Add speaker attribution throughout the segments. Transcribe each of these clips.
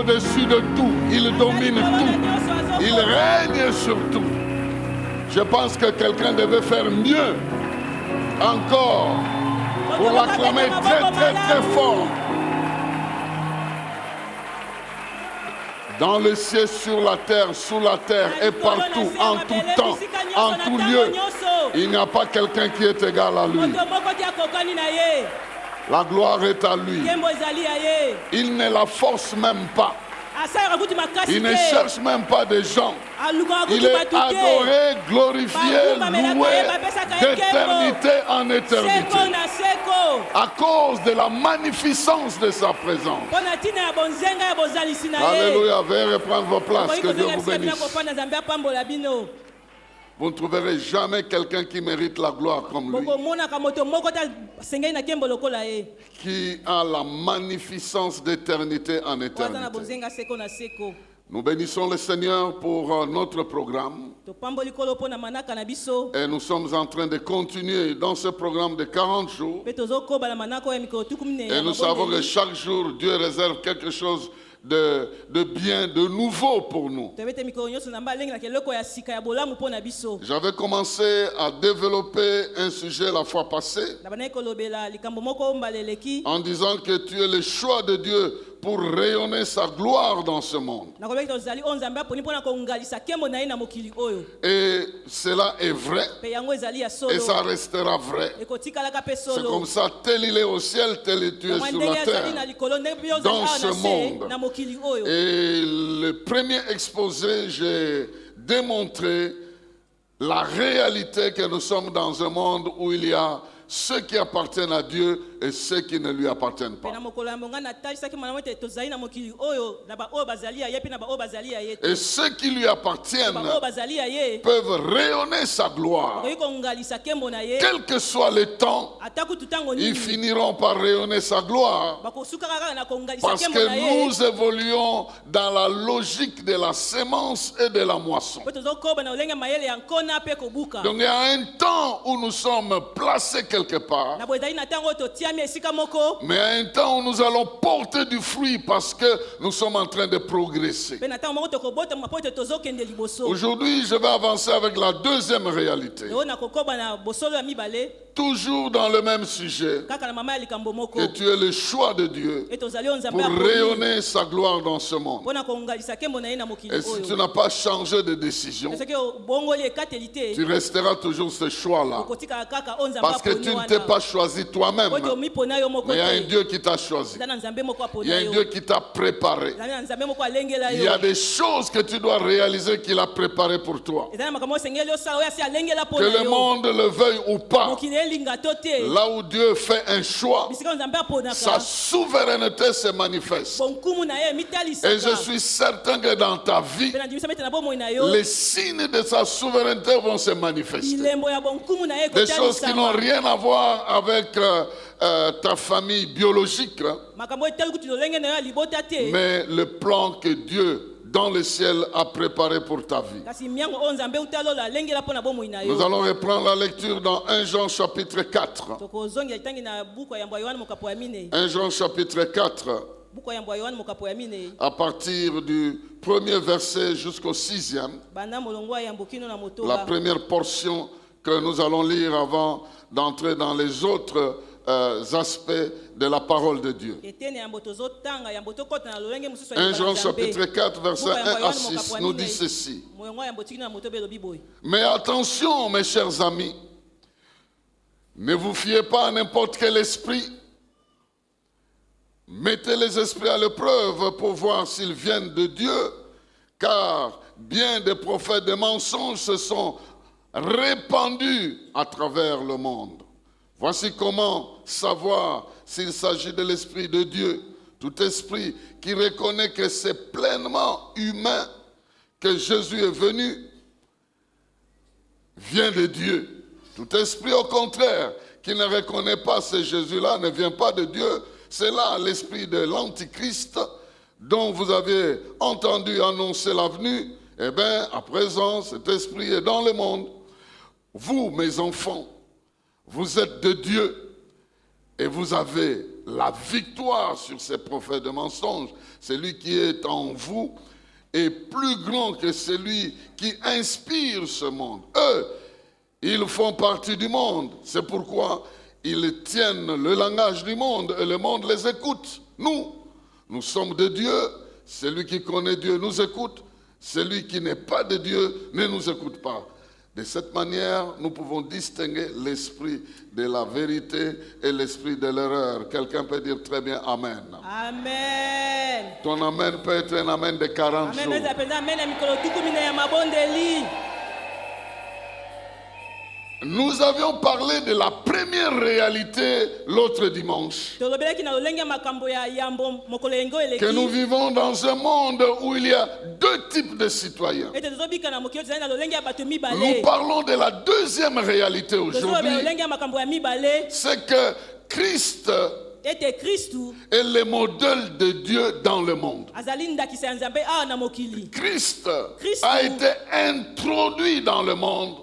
Speaker 1: au-dessus de tout. Il domine tout. Il règne sur tout. Je pense que quelqu'un devait faire mieux encore pour l'acclamer très très très fort. Dans le ciel, sur la terre, sous la terre et partout, en tout temps, en tout lieu, il n'y a pas quelqu'un qui est égal à lui. La gloire est à lui. Il ne la force même pas. Il ne cherche même pas des gens. Il est adoré, glorifié, loué d'éternité en éternité. À cause de la magnificence de sa présence. Alléluia, veuillez reprendre vos places. Que Dieu vous bénisse. Vous ne trouverez jamais quelqu'un qui mérite la gloire comme lui. Qui a la magnificence d'éternité en éternité. Nous bénissons le Seigneur pour notre programme. Et nous sommes en train de continuer dans ce programme de 40 jours. Et nous savons que chaque jour, Dieu réserve quelque chose de bien, de nouveau pour nous. J'avais commencé à développer un sujet la fois passée en disant que tu es le choix de Dieu pour rayonner sa gloire dans ce monde. Et cela est vrai. Et ça restera vrai. C'est comme ça, tel il est au ciel, tel est tu es sur la terre. Dans ce monde. Et le premier exposé, j'ai démontré la réalité que nous sommes dans un monde où il y a ceux qui appartiennent à Dieu et ceux qui ne lui appartiennent pas. Et ceux qui lui appartiennent peuvent rayonner sa gloire. Quel que soit le temps, ils finiront par rayonner sa gloire. Parce que nous évoluons dans la logique de la sémence et de la moisson. Donc il y a un temps où nous sommes placés quelque part, mais à un temps où nous allons porter du fruit parce que nous sommes en train de progresser. Aujourd'hui, je vais avancer avec la deuxième réalité. Toujours dans le même sujet, que tu es le choix de Dieu pour rayonner sa gloire dans ce monde. Et si tu n'as pas changé de décision, tu resteras toujours ce choix-là. Parce que tu ne t'es pas choisi toi-même, mais il y a un Dieu qui t'a choisi. Il y a un Dieu qui t'a préparé. Il y a des choses que tu dois réaliser qu'il a préparées pour toi. Que le monde le veuille ou pas, là où Dieu fait un choix, sa souveraineté se manifeste. Et je suis certain que dans ta vie, les signes de sa souveraineté vont se manifester. Des choses qui n'ont rien à voir avec ta famille biologique, mais le plan que Dieu dans le ciel a préparé pour ta vie. Nous allons reprendre la lecture dans 1 Jean chapitre 4. 1 Jean chapitre 4, à partir du premier verset jusqu'au 6e, la première portion que nous allons lire avant d'entrer dans les autres aspects de la parole de Dieu. 1 Jean chapitre 4, verset 1 à 6 nous dit ceci. Mais attention, mes chers amis, ne vous fiez pas à n'importe quel esprit. Mettez les esprits à l'épreuve pour voir s'ils viennent de Dieu, car bien des prophètes de mensonges se sont répandus à travers le monde. Voici comment savoir s'il s'agit de l'Esprit de Dieu. Tout esprit qui reconnaît que c'est pleinement humain que Jésus est venu vient de Dieu. Tout esprit au contraire qui ne reconnaît pas ce Jésus-là ne vient pas de Dieu. C'est là l'esprit de l'Antichrist dont vous avez entendu annoncer la venue. Eh bien, à présent, cet esprit est dans le monde. Vous, mes enfants, vous êtes de Dieu et vous avez la victoire sur ces prophètes de mensonges. Celui qui est en vous est plus grand que celui qui inspire ce monde. Eux, ils font partie du monde. C'est pourquoi ils tiennent le langage du monde et le monde les écoute. Nous sommes de Dieu. Celui qui connaît Dieu nous écoute. Celui qui n'est pas de Dieu ne nous écoute pas. De cette manière, nous pouvons distinguer l'esprit de la vérité et l'esprit de l'erreur. Quelqu'un peut dire très bien Amen.
Speaker 2: Amen.
Speaker 1: Ton Amen peut être un Amen de 40 jours. Nous avions parlé de la première réalité l'autre dimanche. Que nous vivons dans un monde où il y a deux types de citoyens. Nous parlons de la deuxième réalité aujourd'hui. C'est que Christ est le modèle de Dieu dans le monde. Christ a été introduit dans le monde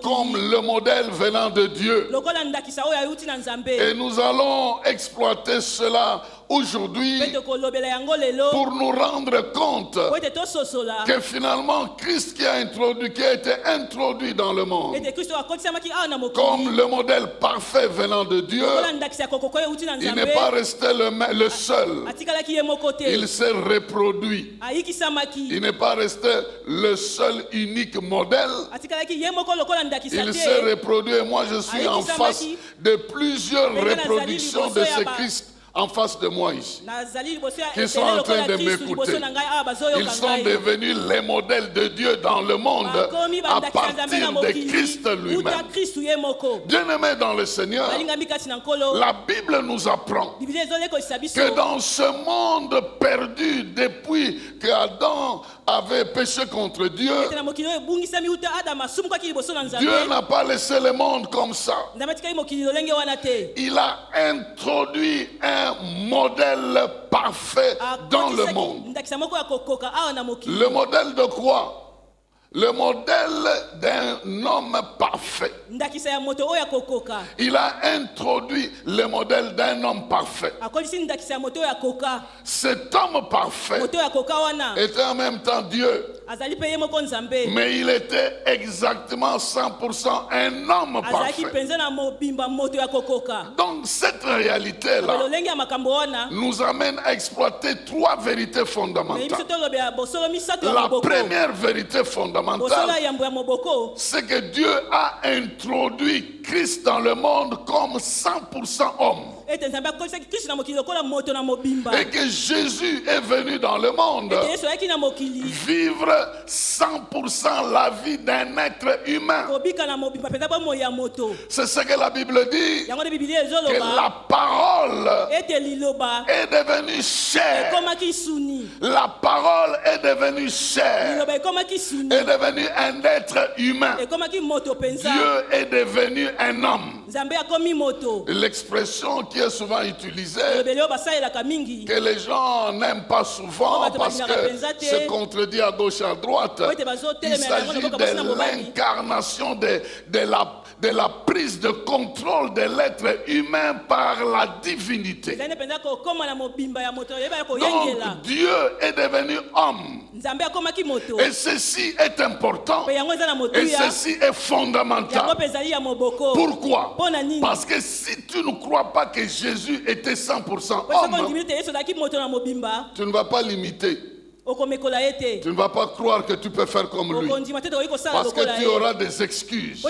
Speaker 1: comme le modèle venant de Dieu. Et nous allons exploiter cela aujourd'hui pour nous rendre compte que finalement Christ qui a été introduit dans le monde comme le modèle parfait venant de Dieu, il n'est pas resté le seul. Il s'est reproduit. Il n'est pas resté le seul unique modèle. Il s'est reproduit et moi je suis en face de plusieurs reproductions de ce Christ en face de moi ici, qui sont en train de m'écouter. Ils sont devenus les modèles de Dieu dans le monde à partir de Christ lui-même. Bien-aimés dans le Seigneur, la Bible nous apprend que dans ce monde perdu depuis qu'Adam avait péché contre Dieu, Dieu n'a pas laissé le monde comme ça. Il a introduit un modèle parfait dans le monde. Le modèle de quoi? Le modèle d'un homme parfait. Il a introduit le modèle d'un homme parfait. Cet homme parfait était en même temps Dieu. Mais il était exactement 100% un homme parfait. Donc cette réalité-là nous amène à exploiter trois vérités fondamentales. La première vérité fondamentale, c'est que Dieu a introduit Christ dans le monde comme 100% homme. Et que Jésus est venu dans le monde vivre 100% la vie d'un être humain. C'est ce que la Bible dit, que la parole est devenue chair. La parole est devenue chair, est devenue un être humain. Dieu est devenu un homme. L'expression qui est souvent utilisée, que les gens n'aiment pas souvent parce que se contredit à gauche et à droite, il s'agit de l'incarnation de la prise de contrôle de l'être humain par la divinité. Donc Dieu est devenu homme. Et ceci est important. Et ceci est fondamental. Pourquoi? Parce que si tu ne crois pas que Jésus était 100% homme, tu ne vas pas l'imiter. Tu ne vas pas croire que tu peux faire comme lui. Parce que tu auras des excuses.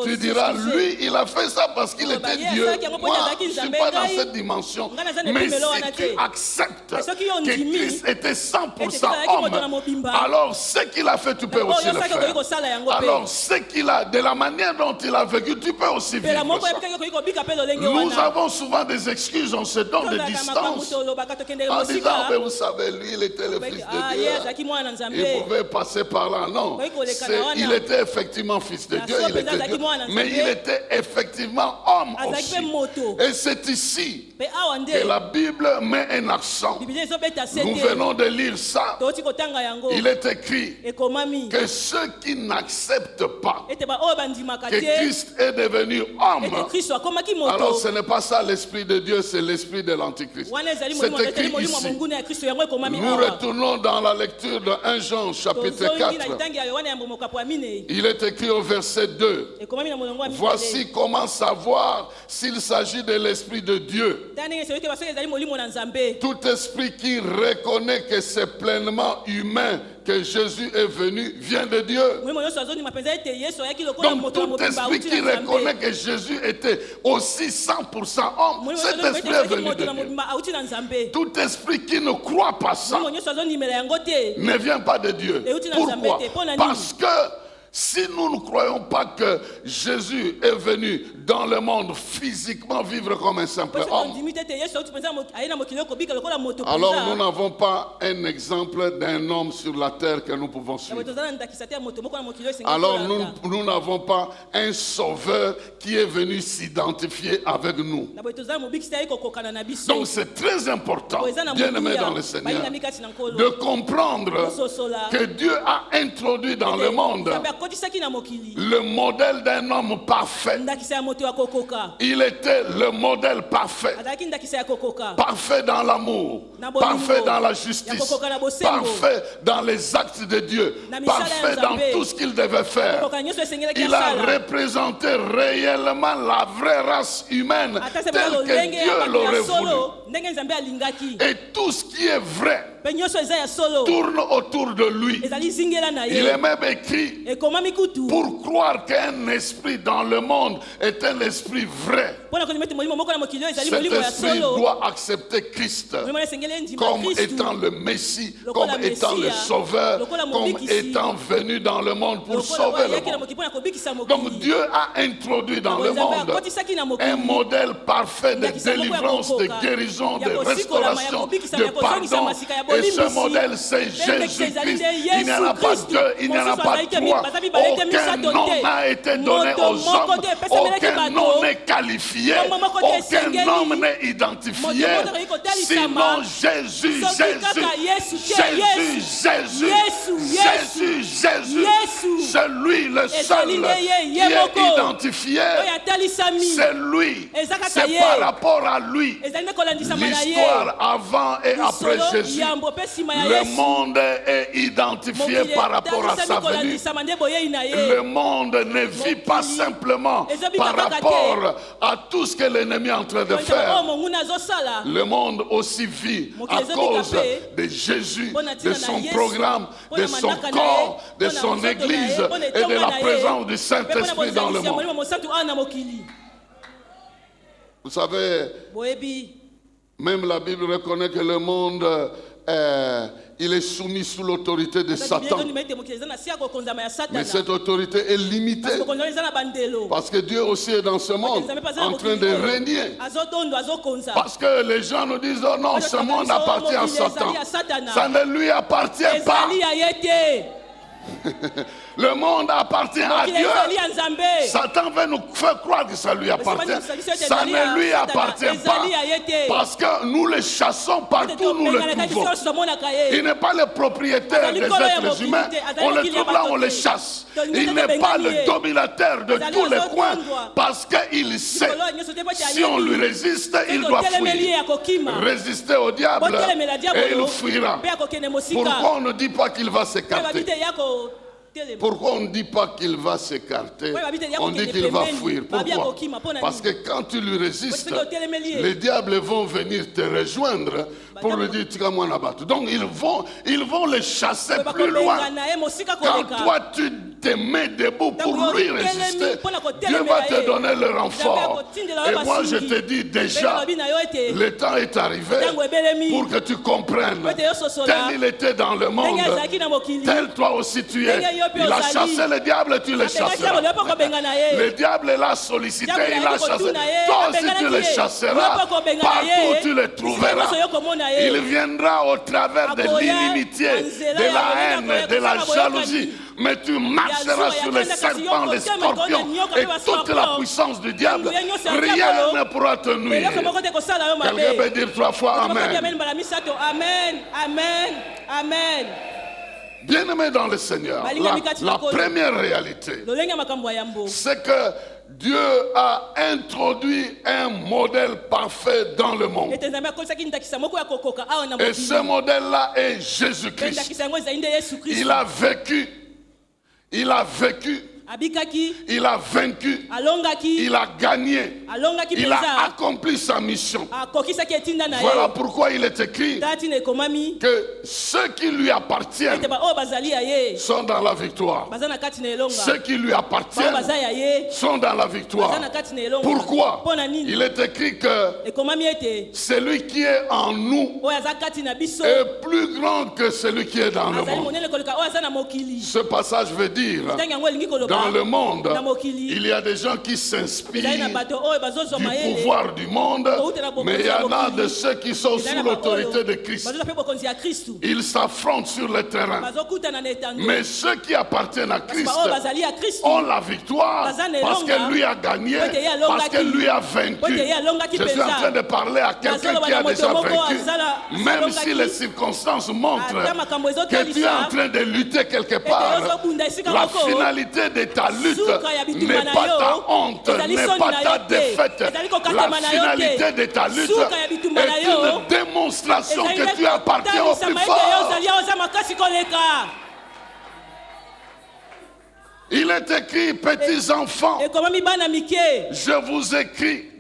Speaker 1: Tu diras, lui, il a fait ça parce qu'il était Dieu. Moi, je ne suis pas dans cette dimension. Mais si tu acceptes que Christ était 100% homme, alors ce qu'il a fait, tu peux aussi le faire. Alors ce qu'il a, de la manière dont il a vécu, tu peux aussi vivre ça. Nous avons souvent des excuses, on se donne des distances en disant, mais vous savez, lui, il était le fils de Dieu, il pouvait passer par là. Non, il était effectivement fils de Dieu, mais il était effectivement homme aussi. Et c'est ici que la Bible met un accent. Nous venons de lire ça. Il est écrit que ceux qui n'acceptent pas que Christ est devenu homme, alors ce n'est pas ça l'esprit de Dieu, c'est l'esprit de l'Antichrist. C'est écrit ici. Nous retournons dans la lecture de 1 Jean chapitre 4. Il est écrit au verset 2. Voici comment savoir s'il s'agit de l'esprit de Dieu. Tout esprit qui reconnaît que c'est pleinement humain que Jésus est venu vient de Dieu. Donc tout esprit qui reconnaît que Jésus était aussi 100% homme, cet esprit est venu de Dieu. Tout esprit qui ne croit pas ça ne vient pas de Dieu. Pourquoi? Parce que si nous ne croyons pas que Jésus est venu dans le monde physiquement vivre comme un simple homme, alors nous n'avons pas un exemple d'un homme sur la terre que nous pouvons suivre. Alors nous n'avons pas un sauveur qui est venu s'identifier avec nous. Donc c'est très important, bien-aimés dans le Seigneur, de comprendre que Dieu a introduit dans le monde le modèle d'un homme parfait. Il était le modèle parfait. Parfait dans l'amour, parfait dans la justice, parfait dans les actes de Dieu, parfait dans tout ce qu'il devait faire. Il a représenté réellement la vraie race humaine telle que Dieu l'aurait voulu. Et tout ce qui est vrai tourne autour de lui. Il est même écrit pour croire qu'un esprit dans le monde est un esprit vrai. Cet esprit doit accepter Christ comme étant le Messie, comme étant le Sauveur, comme étant venu dans le monde pour sauver le monde. Donc Dieu a introduit dans le monde un modèle parfait de délivrance, de guérison, de restauration, de pardon. Et ce modèle, c'est Jésus-Christ. Il n'y en a pas deux, il n'y en a pas trois. Aucun nom n'a été donné aux hommes. Aucun nom n'est qualifié. Aucun nom n'est identifié. Sinon Jésus, c'est lui le seul qui est identifié. C'est lui. C'est par rapport à lui. L'histoire avant et après Jésus. Le monde est identifié par rapport à sa venue. Le monde ne vit pas simplement par rapport à tout ce que l'ennemi est en train de faire. Le monde aussi vit à cause de Jésus, de son programme, de son corps, de son église et de la présence du Saint-Esprit dans le monde. Vous savez, même la Bible reconnaît que le monde il est soumis sous l'autorité de Satan. Mais cette autorité est limitée. Parce que Dieu aussi est dans ce monde en train de régner. Parce que les gens nous disent oh non, ce monde appartient à Satan. Ça ne lui appartient pas. Le monde appartient à Dieu. Satan veut nous faire croire que ça lui appartient. Ça ne lui appartient pas. Parce que nous le chassons partout où nous le trouvons. Il n'est pas le propriétaire des êtres humains. On le trouve là, on le chasse. Il n'est pas le dominateur de tous les coins. Parce qu'il sait, si on lui résiste, il doit fuir. Résister au diable et il fuira. Pourquoi on ne dit pas qu'il va s'écarter? Pourquoi on ne dit pas qu'il va s'écarter? On dit qu'il va fuir. Pourquoi? Parce que quand tu lui résistes, les diables vont venir te rejoindre pour lui dire tu vas m'en abattre. Donc ils vont le chasser plus loin. Quand toi tu te mets debout pour lui résister, Dieu va te donner le renfort. Et moi je te dis déjà, le temps est arrivé pour que tu comprennes. Tel il était dans le monde, tel toi aussi tu es. Il a chassé le diable, tu le chasseras. Le diable l'a sollicité, il l'a chassé. Toi aussi tu le chasseras. Partout où tu le trouveras. Il viendra au travers de l'inimitié, de la haine, de la jalousie. Mais tu marcheras sur les serpents, les scorpions et toute la puissance du diable. Rien ne pourra te nuire. Quelqu'un peut dire 3 fois Amen.
Speaker 2: Amen, Amen, Amen.
Speaker 1: Bien-aimé dans le Seigneur, la première réalité, c'est que Dieu a introduit un modèle parfait dans le monde. Et ce modèle-là est Jésus-Christ. Il a vécu, il a vaincu, il a gagné, il a accompli sa mission. Voilà pourquoi il est écrit que ceux qui lui appartiennent sont dans la victoire. Ceux qui lui appartiennent sont dans la victoire. Pourquoi? Il est écrit que celui qui est en nous est plus grand que celui qui est dans le monde. Ce passage veut dire, dans le monde, il y a des gens qui s'inspirent du pouvoir du monde, mais il y en a de ceux qui sont sous l'autorité de Christ. Ils s'affrontent sur le terrain. Mais ceux qui appartiennent à Christ ont la victoire parce que lui a gagné, parce que lui a vaincu. Je suis en train de parler à quelqu'un qui a déjà vaincu. Même si les circonstances montrent que tu es en train de lutter quelque part, la finalité de ta lutte n'est pas ta honte, n'est pas ta défaite. La finalité de ta lutte est une démonstration que tu appartiens au plus fort. Il est écrit, petits enfants, je vous écris.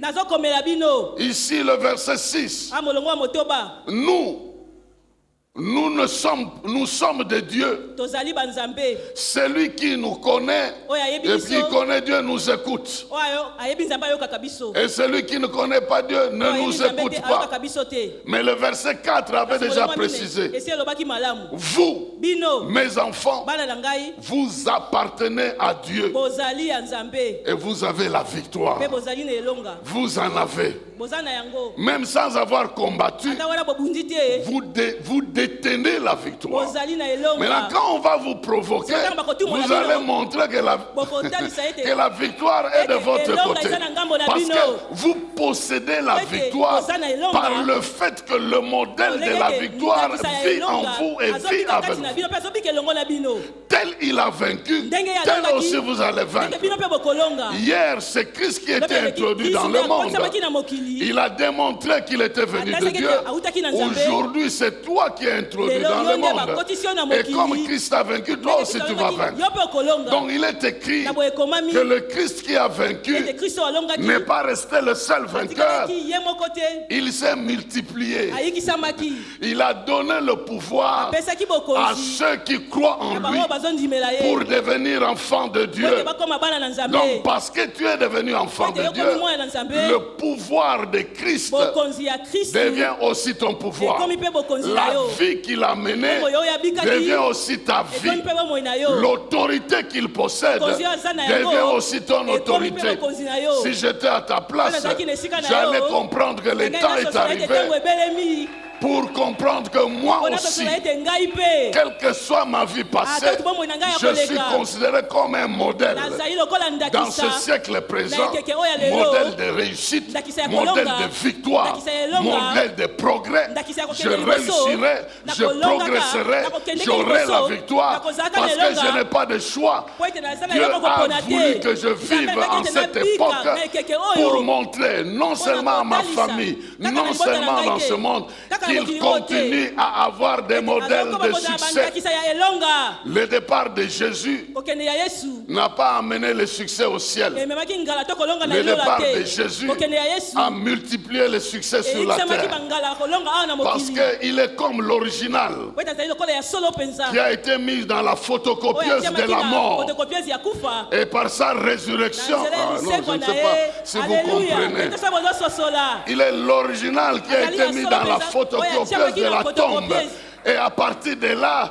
Speaker 1: Ici le verset 6. Nous sommes de Dieu. Celui qui nous connaît et qui connaît Dieu nous écoute. Et celui qui ne connaît pas Dieu ne nous écoute pas. Mais le verset 4 avait déjà précisé. Vous, mes enfants, vous appartenez à Dieu. Et vous avez la victoire. Vous en avez. Même sans avoir combattu, vous détenez la victoire. Maintenant, quand on va vous provoquer, vous allez montrer que la victoire est de votre côté. Parce que vous possédez la victoire par le fait que le modèle de la victoire vit en vous et vit avec vous. Tel il a vaincu, tel aussi vous allez vaincre. Hier, c'est Christ qui était introduit dans le monde. Il a démontré qu'il était venu de Dieu. Aujourd'hui, c'est toi qui es introduit dans le monde. Et comme Christ a vaincu, toi aussi tu vas vaincre. Donc il est écrit que le Christ qui a vaincu n'est pas resté le seul vainqueur. Il s'est multiplié. Il a donné le pouvoir à ceux qui croient en lui pour devenir enfants de Dieu. Donc parce que tu es devenu enfant de Dieu, le pouvoir de Christ devient aussi ton pouvoir. La vie qu'il a menée devient aussi ta vie. L'autorité qu'il possède devient aussi ton autorité. Si j'étais à ta place, j'allais comprendre que le temps est arrivé pour comprendre que moi aussi, quelle que soit ma vie passée, je suis considéré comme un modèle dans ce siècle présent, modèle de réussite, modèle de victoire, modèle de progrès. Je réussirai, je progresserai, j'aurai la victoire parce que je n'ai pas de choix. Dieu a voulu que je vive en cette époque pour montrer non seulement à ma famille, non seulement dans ce monde, qu'il continue à avoir des modèles de succès. Le départ de Jésus n'a pas amené le succès au ciel. Le départ de Jésus a multiplié le succès sur la terre. Parce qu'il est comme l'original qui a été mis dans la photocopieuse de la mort. Et par sa résurrection, non, je ne sais pas si vous comprenez. Il est l'original qui a été mis dans la photocopieuse de la tombe. Et à partir de là,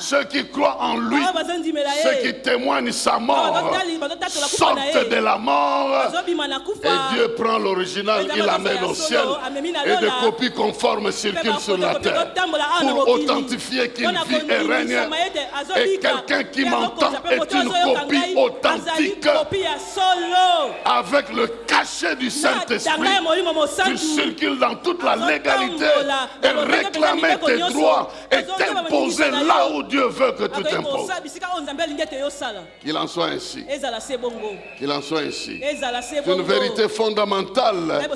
Speaker 1: ceux qui croient en lui, ceux qui témoignent sa mort, sortent de la mort. Et Dieu prend l'original, il l'amène au ciel. Et des copies conformes circulent sur la terre pour authentifier qu'il vit et règne. Et quelqu'un qui m'entend est une copie authentique avec le cachet du Saint-Esprit. Tu circules dans toute la légalité et réclamer tes droits et t'imposer là où Dieu veut que tu t'imposes. Qu'il en soit ainsi. Qu'il en soit ainsi. C'est une vérité fondamentale.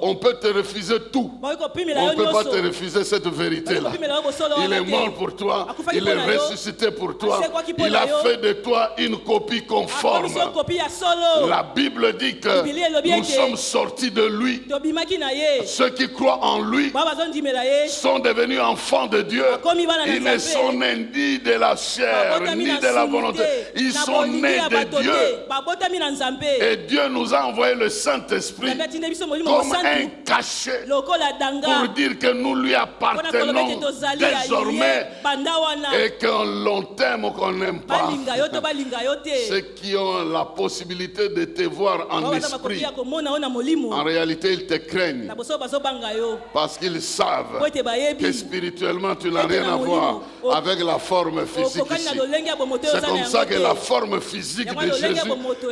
Speaker 1: On peut te refuser tout. On ne peut pas te refuser cette vérité-là. Il est mort pour toi. Il est ressuscité pour toi. Il a fait de toi une copie conforme. La Bible dit que nous sommes sortis de lui. Ceux qui croient en lui sont devenus enfants de Dieu. Ils ne sont nés de la chair ni de la volonté. Ils sont nés de Dieu. Et Dieu nous a envoyé le Saint-Esprit comme un cachet pour dire que nous lui appartenons désormais et qu'on l'on t'aime ou qu'on n'aime pas. Ceux qui ont la possibilité de te voir en esprit, en réalité ils te craignent parce qu'ils savent que spirituellement tu n'as rien à voir avec la forme physique ici. C'est comme ça que la forme physique de Jésus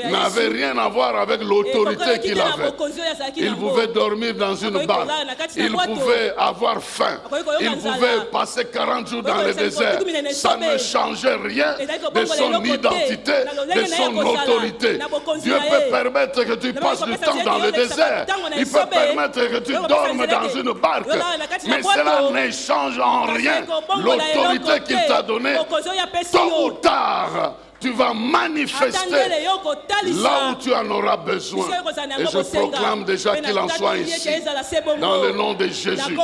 Speaker 1: n'avait rien à voir avec l'autorité qu'il avait. Il pouvait dormir dans une barque, il pouvait avoir faim, il pouvait passer 40 jours dans le désert. Ça ne changeait rien de son identité, de son autorité. Dieu peut permettre que tu passes du temps dans le désert, il peut permettre que tu dormes dans une barque, mais cela ne change en rien l'autorité qu'il t'a donnée. Tôt ou tard, tu vas manifester là où tu en auras besoin. Et je proclame déjà qu'il en soit ainsi. Dans le nom de Jésus.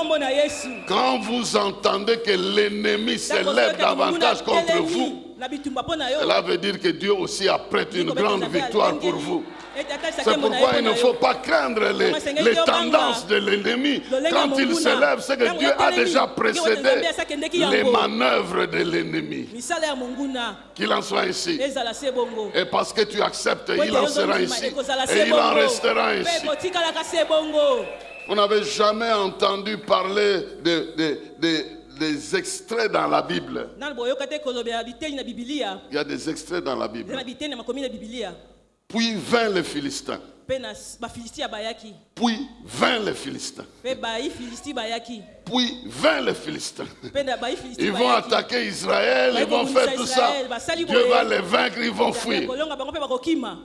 Speaker 1: Quand vous entendez que l'ennemi s'élève davantage contre vous, cela veut dire que Dieu aussi apprête une grande victoire pour vous. C'est pourquoi il ne faut pas craindre les tendances de l'ennemi. Quand il s'élève, c'est que Dieu a déjà précédé les manœuvres de l'ennemi. Qu'il en soit ainsi. Et parce que tu acceptes, il en sera ainsi. Et il en restera ainsi. Vous n'avez jamais entendu parler des extraits dans la Bible. Il y a des extraits dans la Bible. Puis vint les Philistins. Puis vint les Philistins. Puis vint les Philistins. Ils vont attaquer Israël, ils vont faire tout ça. Dieu va les vaincre, ils vont fuir.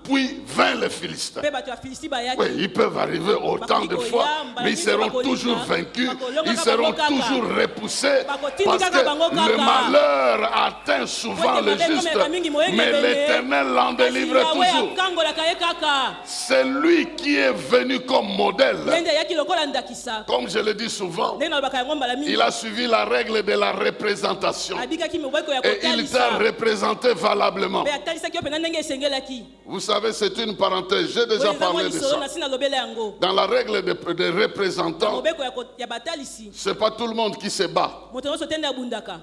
Speaker 1: Puis vint les Philistins. Oui, ils peuvent arriver autant de fois, mais ils seront toujours vaincus, ils seront toujours repoussés, parce que le malheur atteint souvent le juste, mais l'Éternel l'en délivre toujours. C'est lui qui est venu comme modèle. Comme je le dis souvent, il a suivi la règle de la représentation. Et il t'a représenté valablement. Vous savez, c'est une parenthèse. J'ai déjà parlé de ça. Dans la règle des représentants, ce n'est pas tout le monde qui se bat.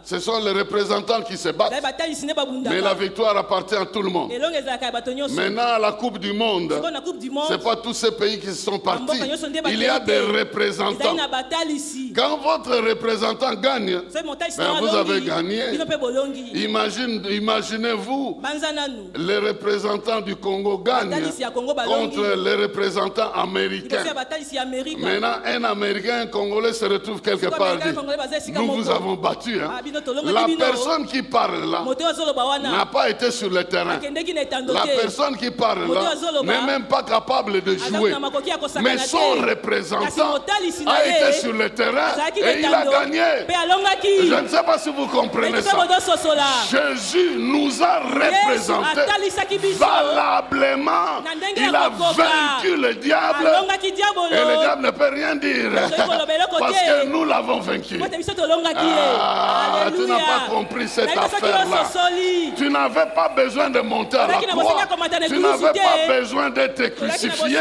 Speaker 1: Ce sont les représentants qui se battent. Mais la victoire appartient à tout le monde. Maintenant, la Coupe du Monde, ce n'est pas tous ces pays qui sont partis. Il y a des représentants. Quand quand votre représentant gagne, vous avez gagné. Imaginez-vous, les représentants du Congo gagnent contre les représentants américains. Maintenant, un Américain, un Congolais se retrouve quelque part. Nous vous avons battu. Hein? La personne qui parle là n'a pas été sur le terrain. La personne qui parle là n'est même pas capable de jouer. Mais son représentant a été sur le terrain et il a gagné. Je ne sais pas si vous comprenez ça. Jésus nous a représentés valablement. Il a vaincu le diable et le diable ne peut rien dire parce que nous l'avons vaincu. Ah, tu n'as pas compris cette affaire-là. Tu n'avais pas besoin de monter à la croix. Tu n'avais pas besoin d'être crucifié.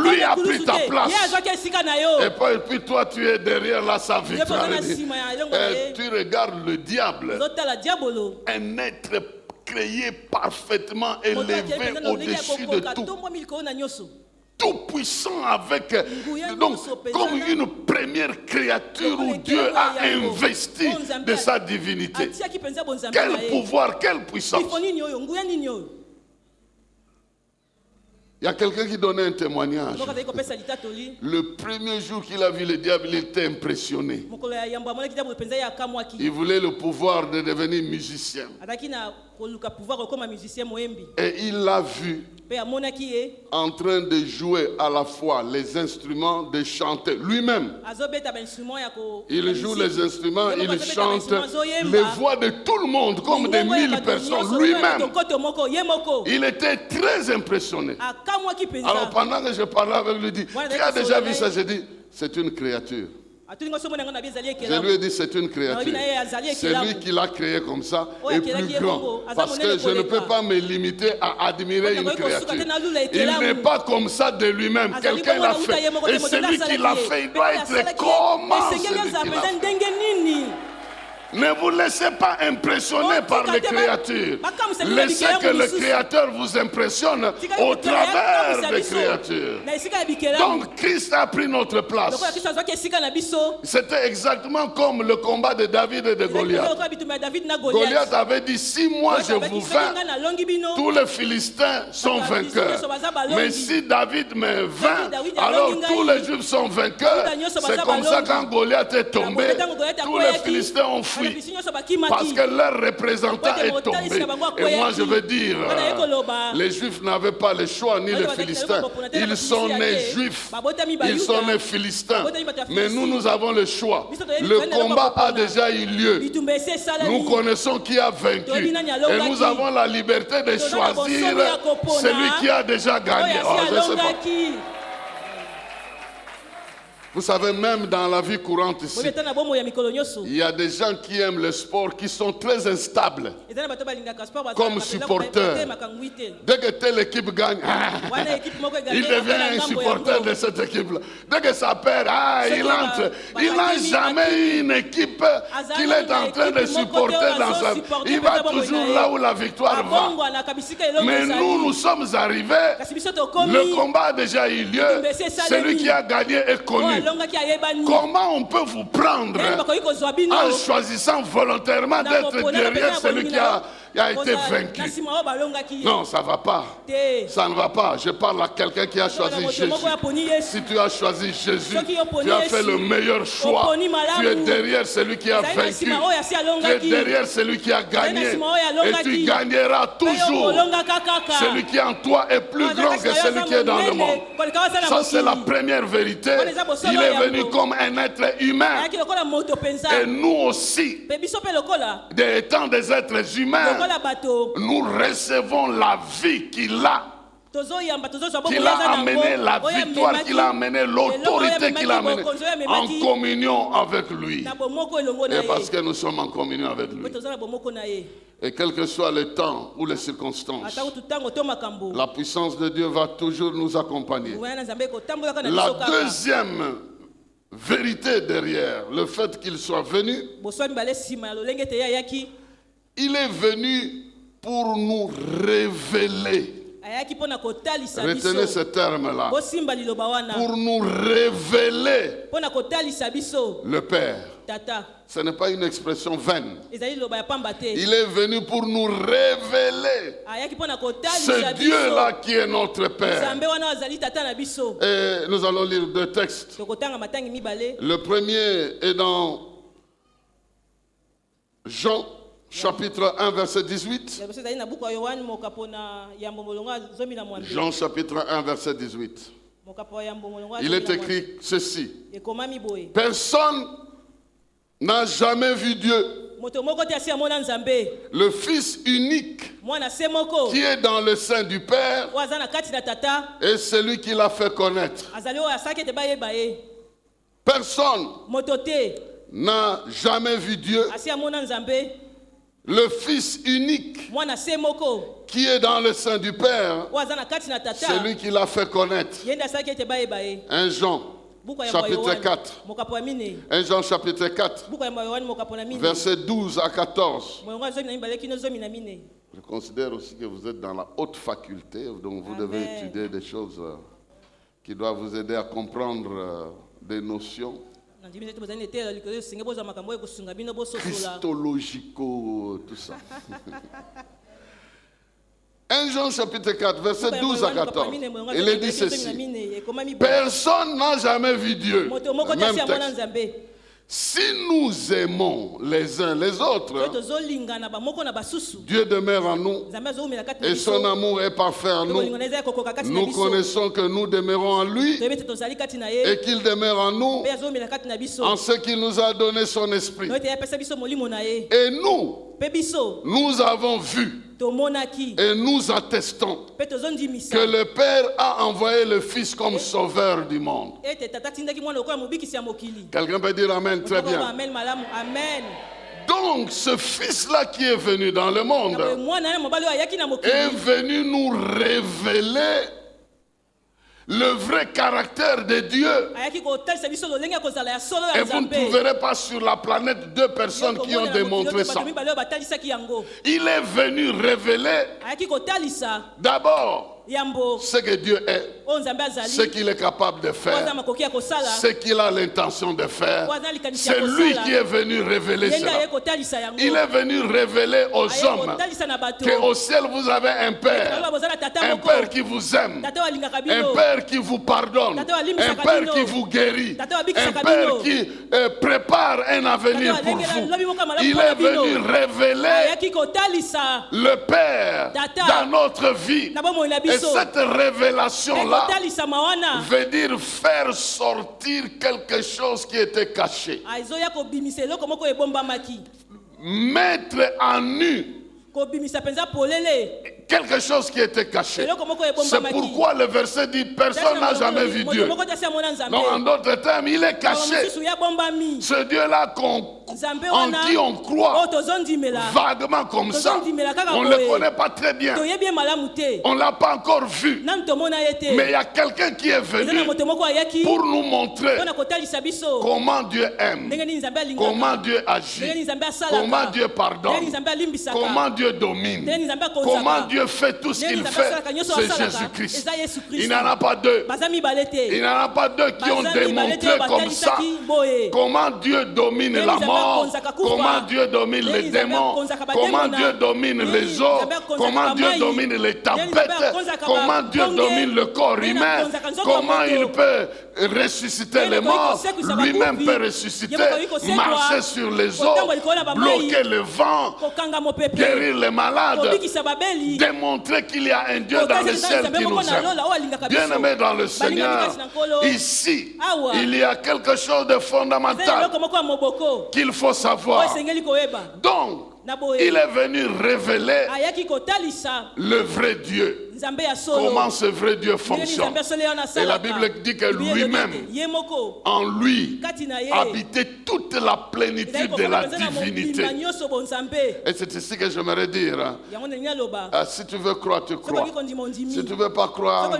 Speaker 1: Lui a pris ta place. Et puis toi, tu es derrière là, sa victoire. Et tu regardes le diable, un être créé parfaitement élevé au-dessus de tout. Tout puissant avec, donc comme une première créature où Dieu a investi de sa divinité. Quel pouvoir, quelle puissance. Il y a quelqu'un qui donnait un témoignage. Le premier jour qu'il a vu le diable, il était impressionné. Il voulait le pouvoir de devenir musicien. Et il l'a vu en train de jouer à la fois les instruments, de chanter lui-même. Il joue les instruments, il chante les voix de tout le monde, comme des 1000 personnes, lui-même. Il était très impressionné. Alors pendant que je parlais avec lui, il dit, tu as déjà vu ça? J'ai dit, c'est une créature. Je lui ai dit, c'est une créature. C'est lui qui l'a créé comme ça et plus grand. Parce que je ne peux pas me limiter à admirer une créature. Il n'est pas comme ça de lui-même. Quelqu'un l'a fait. Et celui qui l'a fait, il doit être comment celui qui l'a fait. Ne vous laissez pas impressionner par les créatures. Laissez que le Créateur vous impressionne au travers des créatures. Donc Christ a pris notre place. C'était exactement comme le combat de David et de Goliath. Goliath avait dit, si moi je vous vainc, tous les Philistins sont vainqueurs. Mais si David me vainc, alors tous les Juifs sont vainqueurs. C'est comme ça quand Goliath est tombé, tous les Philistins ont fui. Parce que leur représentant est tombé. Et moi je veux dire, les Juifs n'avaient pas le choix, ni les Philistins. Ils sont nés Juifs, ils sont nés Philistins. Mais nous avons le choix. Le combat a déjà eu lieu. Nous connaissons qui a vaincu. Et nous avons la liberté de choisir celui qui a déjà gagné. Oh, je ne sais pas. Vous savez, même dans la vie courante ici, il y a des gens qui aiment le sport qui sont très instables comme supporters. Dès que telle équipe gagne, il devient un supporter de cette équipe-là. Dès que ça perd, il entre. Il n'a jamais eu une équipe qu'il est en train de supporter dans sa vie. Il va toujours là où la victoire va. Mais nous sommes arrivés, le combat a déjà eu lieu, celui qui a gagné est connu. Comment on peut vous prendre en choisissant volontairement d'être derrière celui qui a été vaincu? Non, ça ne va pas. Ça ne va pas. Je parle à quelqu'un qui a choisi Jésus. Si tu as choisi Jésus, tu as fait le meilleur choix. Tu es derrière celui qui a vaincu. Tu es derrière celui qui a gagné. Et tu gagneras toujours. Celui qui est en toi est plus grand que celui qui est dans le monde. Ça, c'est la première vérité. Il est venu comme un être humain. Et nous aussi, étant des êtres humains, nous recevons la vie qu'il a amené, la victoire qu'il a amené, l'autorité qu'il a amené en communion avec lui. Et parce que nous sommes en communion avec lui. Et quel que soit le temps ou les circonstances, la puissance de Dieu va toujours nous accompagner. La deuxième vérité derrière le fait qu'il soit venu, il est venu pour nous révéler Retenez ce terme-là. Pour nous révéler le Père. Ce n'est pas une expression vaine. Il est venu pour nous révéler ce Dieu-là qui est notre Père. Et nous allons lire deux textes. Le premier est dans Jean chapitre 1 verset 18. Jean chapitre 1 verset 18. Il est écrit ceci. Personne n'a jamais vu Dieu. Le Fils unique qui est dans le sein du Père est celui qui l'a fait connaître. Personne n'a jamais vu Dieu. Le Fils unique qui est dans le sein du Père, c'est lui qui l'a fait connaître. 1 Jean chapitre 4. 1 Jean chapitre 4, versets 12 à 14. Je considère aussi que vous êtes dans la haute faculté, donc vous devez étudier des choses qui doivent vous aider à comprendre des notions christologico, tout ça. 1 Jean chapitre 4, verset 12 à 14. Il est dit ceci. Personne n'a jamais vu Dieu. Même texte. Si nous aimons les uns les autres, Dieu demeure en nous et son amour est parfait en nous. Nous connaissons que nous demeurons en lui et qu'il demeure en nous en ce qu'il nous a donné son esprit. Et nous avons vu et nous attestons que le Père a envoyé le Fils comme sauveur du monde. Quelqu'un peut dire Amen, très bien. Donc ce Fils-là qui est venu dans le monde est venu nous révéler le vrai caractère de Dieu. Et vous ne trouverez pas sur la planète deux personnes qui ont démontré ça. Il est venu révéler d'abord ce que Dieu est, ce qu'il est capable de faire, ce qu'il a l'intention de faire. C'est lui qui est venu révéler cela. Il est venu révéler aux hommes qu'au ciel vous avez un Père qui vous aime, un Père qui vous pardonne, un Père qui vous guérit, un Père qui prépare un avenir pour vous. Il est venu révéler le Père dans notre vie. Et cette révélation-là veut dire faire sortir quelque chose qui était caché. Mettre en nu quelque chose qui était caché. C'est pourquoi le verset dit personne n'a jamais vu Dieu. Donc en d'autres termes, il est caché. Ce Dieu-là en qui on croit vaguement comme ça, on ne le connaît pas très bien. On ne l'a pas encore vu. Mais il y a quelqu'un qui est venu pour nous montrer comment Dieu aime, comment Dieu agit, comment Dieu pardonne, comment Dieu domine, comment Dieu fait tout ce qu'il fait. C'est Jésus-Christ. Il n'y en a pas deux. Il n'y en a pas deux qui ont démontré comme ça comment Dieu domine la mort, comment Dieu domine les démons, comment Dieu domine les eaux, comment Dieu domine les tempêtes, comment Dieu domine le corps humain, comment il peut ressusciter les morts, lui-même peut ressusciter, marcher sur les eaux, bloquer le vent, guérir les malades, démontrer qu'il y a un Dieu dans le ciel qui nous aime. Bien-aimés dans le Seigneur, ici, il y a quelque chose de fondamental qu'il faut savoir. Donc, il est venu révéler le vrai Dieu. Comment ce vrai Dieu fonctionne. Et la Bible dit que lui-même, en lui, habitait toute la plénitude de la divinité. Et c'est ici que j'aimerais dire, si tu veux croire, tu crois. Si tu ne veux pas croire,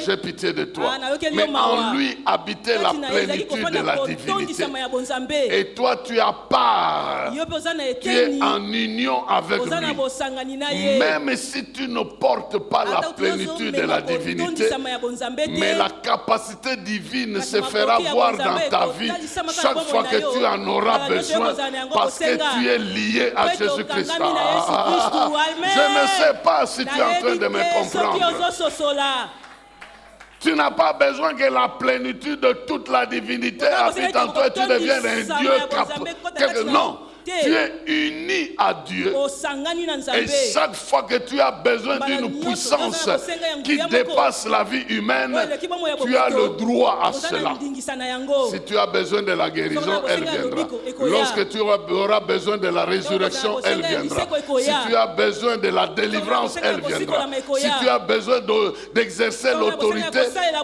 Speaker 1: j'ai pitié de toi. Mais en lui habitait la plénitude de la divinité. Et toi, tu as part. Tu es en union avec lui. Même si tu ne portes pas la plénitude de la divinité, mais la capacité divine se fera voir dans ta vie chaque fois que tu en auras besoin, parce que tu es lié à Jésus-Christ. Je ne sais pas si tu es en train de me comprendre. Tu n'as pas besoin que la plénitude de toute la divinité habite en toi et tu deviennes un Dieu capable. Non. Tu es uni à Dieu. Et chaque fois que tu as besoin d'une puissance qui dépasse la vie humaine, tu as le droit à cela. Si tu as besoin de la guérison, elle viendra. Lorsque tu auras besoin de la résurrection, elle viendra. Si tu as besoin de la délivrance, elle viendra. Si tu as besoin d'exercer l'autorité,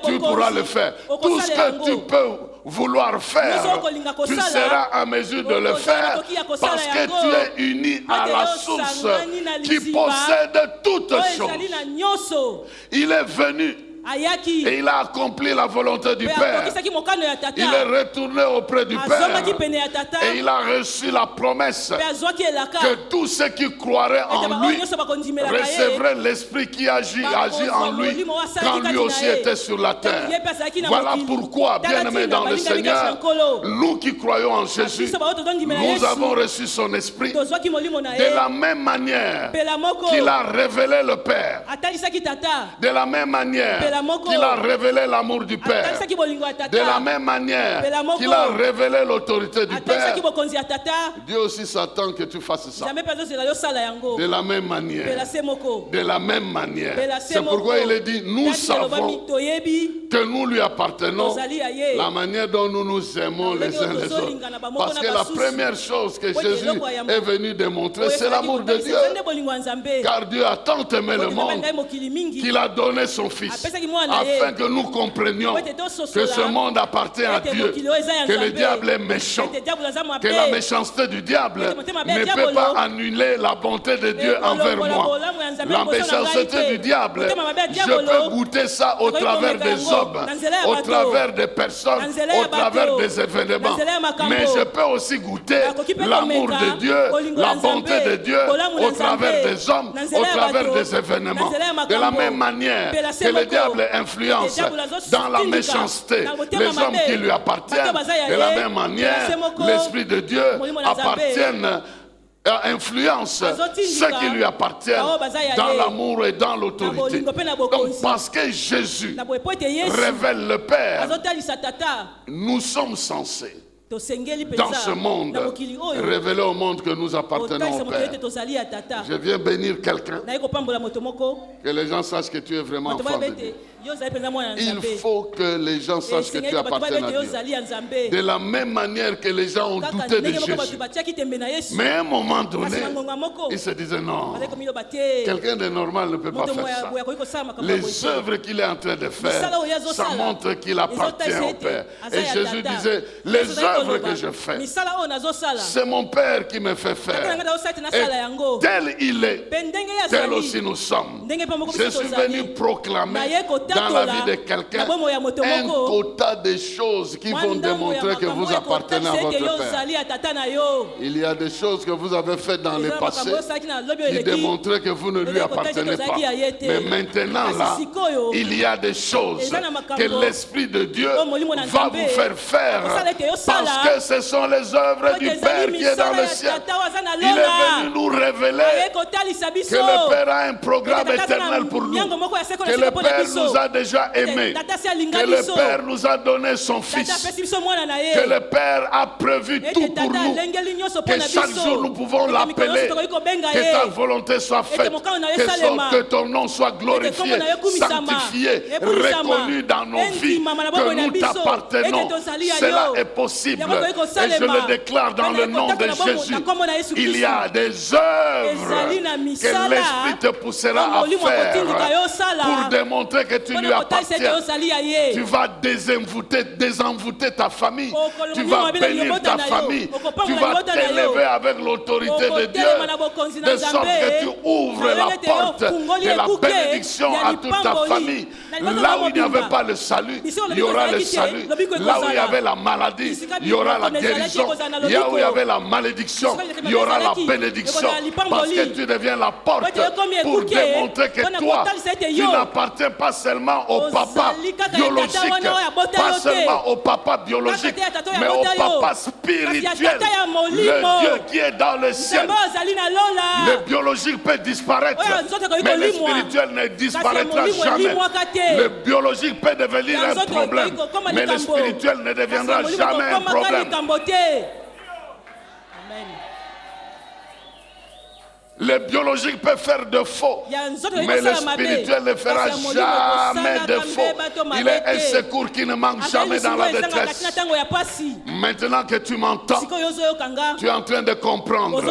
Speaker 1: tu pourras le faire. Tout ce que tu peux vouloir faire, tu seras en mesure de le faire parce que tu es uni à la source qui possède toutes choses. Il est venu et il a accompli la volonté du Père. Il est retourné auprès du Père et il a reçu la promesse que tous ceux qui croiraient en lui recevraient l'Esprit qui agit en lui quand lui aussi était sur la terre. Voilà pourquoi, bien-aimés dans le Seigneur, nous qui croyons en Jésus, nous avons reçu son Esprit de la même manière qu'il a révélé le Père, de la même manière qu'il a révélé l'amour du Père, de la même manière qu'il a révélé l'autorité du Père. Dieu aussi s'attend que tu fasses ça. De la même manière. De la même manière. C'est pourquoi il est dit, nous savons que nous lui appartenons, la manière dont nous nous aimons les uns les autres. Parce que la première chose que Jésus est venu démontrer, c'est l'amour de Dieu. Car Dieu a tant aimé le monde qu'il a donné son Fils, afin que nous comprenions que ce monde appartient à Dieu, que le diable est méchant, que la méchanceté du diable ne peut pas annuler la bonté de Dieu envers moi. La méchanceté du diable, je peux goûter ça au travers des hommes, au travers des personnes, au travers des événements. Mais je peux aussi goûter l'amour de Dieu, la bonté de Dieu au travers des hommes, au travers des événements. De la même manière que le diable influence dans la méchanceté les hommes qui lui appartiennent, de la même manière, l'Esprit de Dieu influence ceux qui lui appartiennent dans l'amour et dans l'autorité. Donc parce que Jésus révèle le Père, nous sommes censés dans ce monde, révéler au monde que nous appartenons au Père. Je viens bénir quelqu'un, que les gens sachent que tu es vraiment enfant de Dieu. Il faut que les gens sachent que tu appartiens à Dieu. De la même manière que les gens ont douté de Jésus. Mais à un moment donné, ils se disaient non, quelqu'un de normal ne peut pas faire ça. Les œuvres qu'il est en train de faire, ça montre qu'il appartient au Père. Et Jésus disait, les œuvres que je fais, c'est mon Père qui me fait faire. Et tel il est, tel aussi nous sommes. Je suis venu proclamer dans la vie de quelqu'un un quota de choses qui vont démontrer que vous appartenez à votre Père. Il y a des choses que vous avez faites dans le passé qui démontraient que vous ne lui appartenez pas. Mais maintenant là, il y a des choses que l'Esprit de Dieu va vous faire parce que ce sont les œuvres du Père qui est dans le ciel. Il est venu nous révéler que le Père a un programme éternel pour nous, que le Père nous a déjà aimés, que le Père nous a donné son Fils, que le Père a prévu tout pour nous, que chaque jour nous pouvons l'appeler, que ta volonté soit faite, que ton nom soit glorifié, sanctifié, reconnu dans nos vies, que nous t'appartenons. Cela est possible et je le déclare dans le nom de Jésus. Il y a des œuvres que l'Esprit te poussera à faire pour démontrer que tu qui lui appartient. Tu vas désenvoûter ta famille. Tu vas bénir ta famille. Tu vas t'élever avec l'autorité de Dieu, de sorte que tu ouvres la porte de la bénédiction à toute ta famille. Là où il n'y avait pas le salut, il y aura le salut. Là où il y avait la maladie, il y aura la guérison. Là où il y avait la malédiction, il y aura la bénédiction. Parce que tu deviens la porte pour démontrer que toi, tu n'appartiens pas seulement au papa biologique, pas seulement au papa biologique, mais au papa spirituel, le Dieu qui est dans le ciel. Le biologique peut disparaître, mais le spirituel ne disparaîtra jamais. Le biologique peut devenir un problème, mais le spirituel ne deviendra jamais un problème. Le biologique peut faire de faux, mais le spirituel ne fera jamais de faux. Il est un secours qui ne manque jamais dans la détresse. Maintenant que tu m'entends, tu es en train de comprendre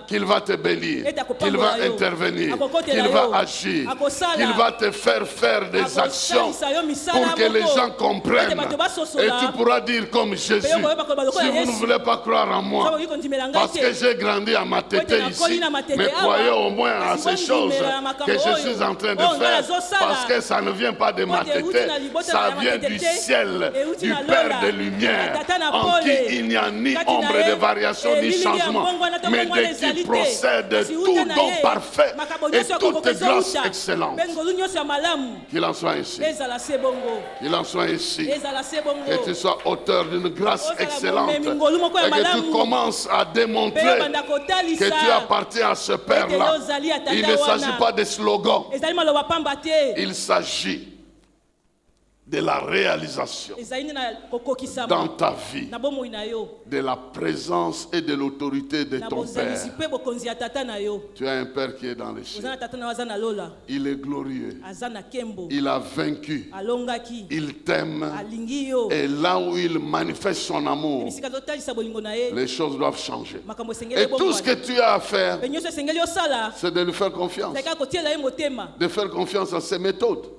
Speaker 1: qu'il va te bénir, qu'il va intervenir, qu'il va agir, qu'il va te faire faire des actions pour que les gens comprennent. Et tu pourras dire comme Jésus, si vous ne voulez pas croire en moi, parce que j'ai grandi à ma tête ici, mais croyez au moins à ces choses que je suis en train de faire, parce que ça ne vient pas de ma tête, ça vient du ciel, du Père de lumière, en qui il n'y a ni ombre de variation ni changement, mais de qui procède tout don parfait et toute grâce excellente. Qu'il en soit ainsi. Qu'il en soit ainsi. Que tu sois auteur d'une grâce excellente et que tu commences à démontrer que tu appartiens à ce Père-là. Il ne s'agit pas de slogans. Il s'agit de la réalisation dans ta vie de la présence et de l'autorité de ton Père. Tu as un Père qui est dans les cieux. Il est glorieux. Il a vaincu. Il t'aime. Et là où il manifeste son amour, les choses doivent changer. Et tout ce que tu as à faire, c'est de lui faire confiance. De faire confiance à ses méthodes.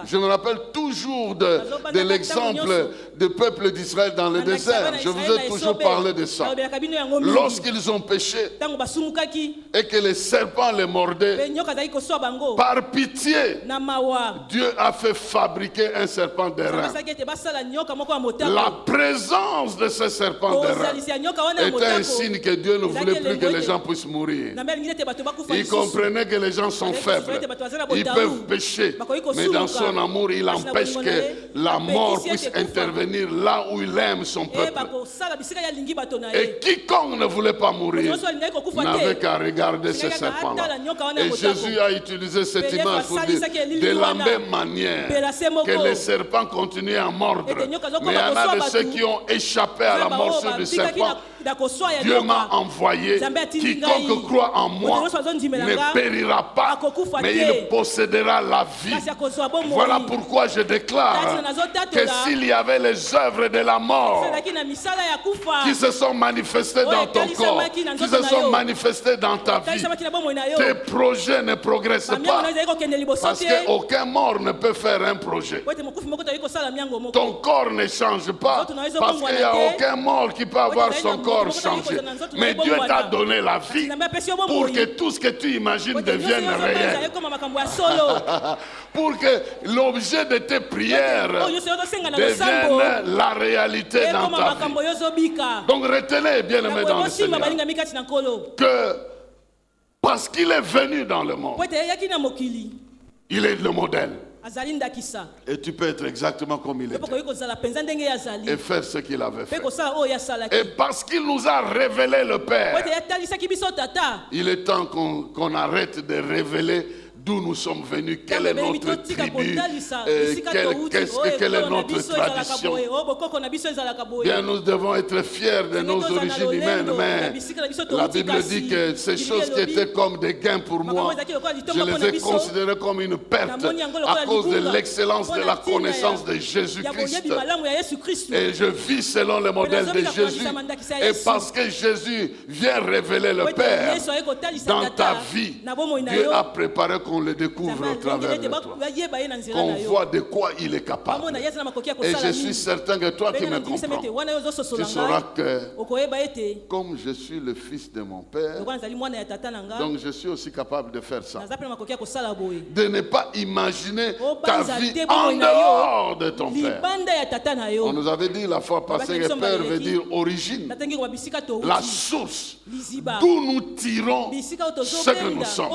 Speaker 1: Je me rappelle toujours de l'exemple du peuple d'Israël dans le désert. Je vous ai toujours parlé de ça. Lorsqu'ils ont péché et que les serpents les mordaient, par pitié, Dieu a fait fabriquer un serpent d'airain. La présence de ce serpent d'airain était un signe que Dieu ne voulait plus que les gens puissent mourir. Il comprenait que les gens sont faibles. Ils peuvent pécher, mais dans son amour, il empêche que la mort puisse intervenir là où il aime son peuple. Et quiconque ne voulait pas mourir n'avait qu'à regarder ce serpent-là. Et Jésus a utilisé cette image pour dire de la même manière que les serpents continuaient à mordre, mais il y en a de ceux qui ont échappé à la morsure du serpent. Dieu m'a envoyé, quiconque croit en moi ne périra pas, mais il possédera la vie. Voilà pourquoi je déclare que s'il y avait les œuvres de la mort qui se sont manifestées dans ton corps, qui se sont manifestées dans ta vie, tes projets ne progressent pas, parce qu'aucun mort ne peut faire un projet. Ton corps ne change pas, parce qu'il n'y a aucun mort qui peut avoir son corps changé. Mais Dieu t'a donné la vie pour que tout ce que tu imagines devienne réel. Pour que l'objet de tes prières devienne la réalité dans ta vie. Donc retenez, bien-aimés dans le Seigneur, que parce qu'il est venu dans le monde, il est le modèle. Et tu peux être exactement comme il était et faire ce qu'il avait fait. Et parce qu'il nous a révélé le Père, il est temps qu'on arrête de révéler d'où nous sommes venus, quelle est notre tribu, quelle est notre tradition. Bien, nous devons être fiers de nos origines humaines, mais la Bible dit que ces choses qui étaient comme des gains pour moi, je les ai considérées comme une perte à cause de l'excellence de la connaissance de Jésus-Christ. Et je vis selon le modèle de Jésus. Et parce que Jésus vient révéler le Père dans ta vie, Dieu a préparé qu'on le découvre au travers de toi. Qu'on voit de quoi il est capable. Et je suis certain que toi qui me comprends, tu sauras que comme je suis le fils de mon père, donc je suis aussi capable de faire ça. De ne pas imaginer ta vie en dehors de ton père. On nous avait dit la fois passée que père veut dire origine, la source, d'où nous tirons ce que nous sommes.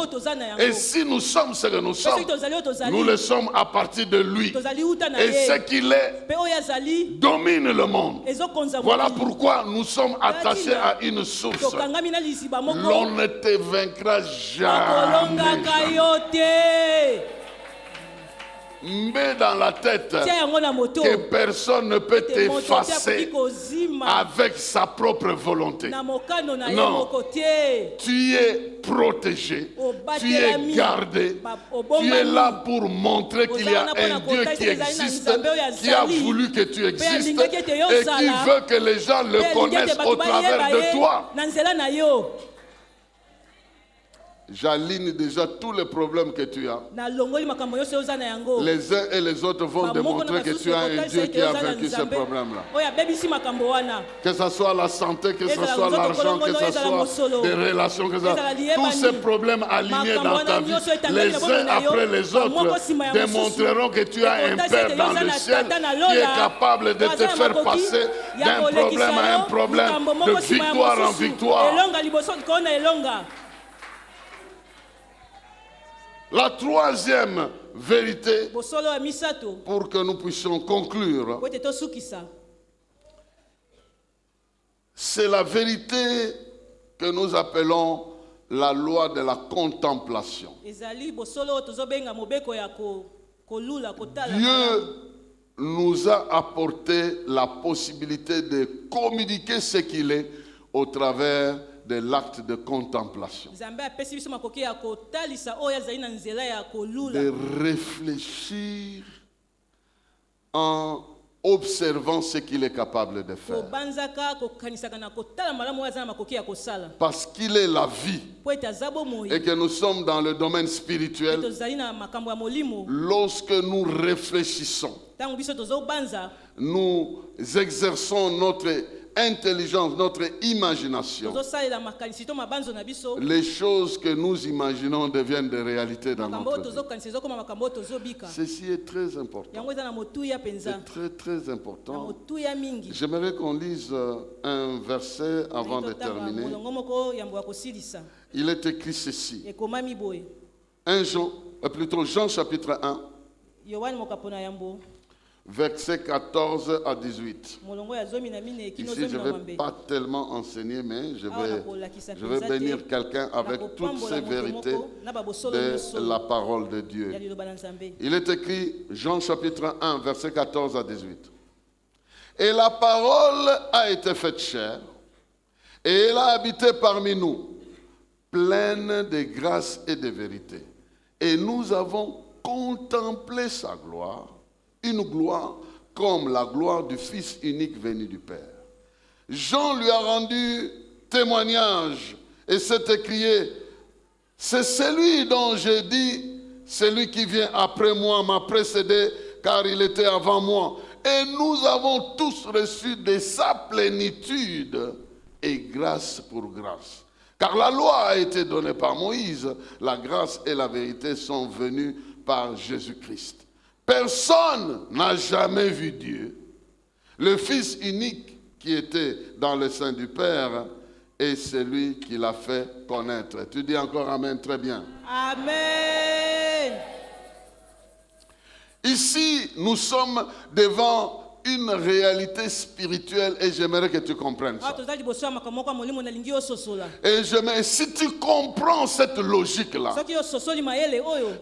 Speaker 1: Et si nous sommes ce que nous sommes, nous le sommes à partir de lui. Et ce qu'il est domine le monde. Voilà pourquoi nous sommes attachés à une source. L'on ne te vaincra jamais. Mets dans la tête que personne ne peut t'effacer avec sa propre volonté. Non, tu es protégé, tu es gardé, tu es là pour montrer qu'il y a un Dieu qui existe, qui a voulu que tu existes et qui veut que les gens le connaissent au travers de toi. J'aligne déjà tous les problèmes que tu as. Les uns et les autres vont démontrer que tu as un Dieu qui a vaincu ces problèmes-là. Que ce soit la santé, que ce soit l'argent, que ce soit des relations, que ce soit tous ces problèmes alignés dans ta vie, les uns après les autres démontreront que tu as un Père dans le ciel qui est capable de te faire passer d'un problème à un problème, de victoire en victoire. La troisième vérité, pour que nous puissions conclure, c'est la vérité que nous appelons la loi de la contemplation. Dieu nous a apporté la possibilité de communiquer ce qu'il est au travers de l'acte de contemplation. De réfléchir en observant ce qu'il est capable de faire. Parce qu'il est la vie et que nous sommes dans le domaine spirituel. Lorsque nous réfléchissons, nous exerçons notre intelligence, notre imagination. Les choses que nous imaginons deviennent des réalités dans notre vie. Ceci est très important. C'est très très important. J'aimerais qu'on lise un verset avant de terminer. Il est écrit ceci. Jean chapitre 1. Versets 14 à 18. Ici, je ne vais pas tellement enseigner, mais je vais bénir quelqu'un avec toutes ces vérités de la parole de Dieu. Il est écrit, Jean chapitre 1, versets 14 à 18. Et la parole a été faite chair, et elle a habité parmi nous, pleine de grâce et de vérité. Et nous avons contemplé sa gloire, une gloire comme la gloire du Fils unique venu du Père. Jean lui a rendu témoignage et s'est écrié, c'est celui dont j'ai dit, celui qui vient après moi m'a précédé car il était avant moi. Et nous avons tous reçu de sa plénitude et grâce pour grâce. Car la loi a été donnée par Moïse, la grâce et la vérité sont venues par Jésus-Christ. Personne n'a jamais vu Dieu. Le Fils unique qui était dans le sein du Père est celui qui l'a fait connaître. Tu dis encore Amen, très bien.
Speaker 2: Amen.
Speaker 1: Ici, nous sommes devant une réalité spirituelle et j'aimerais que tu comprennes ça. Et si tu comprends cette logique-là,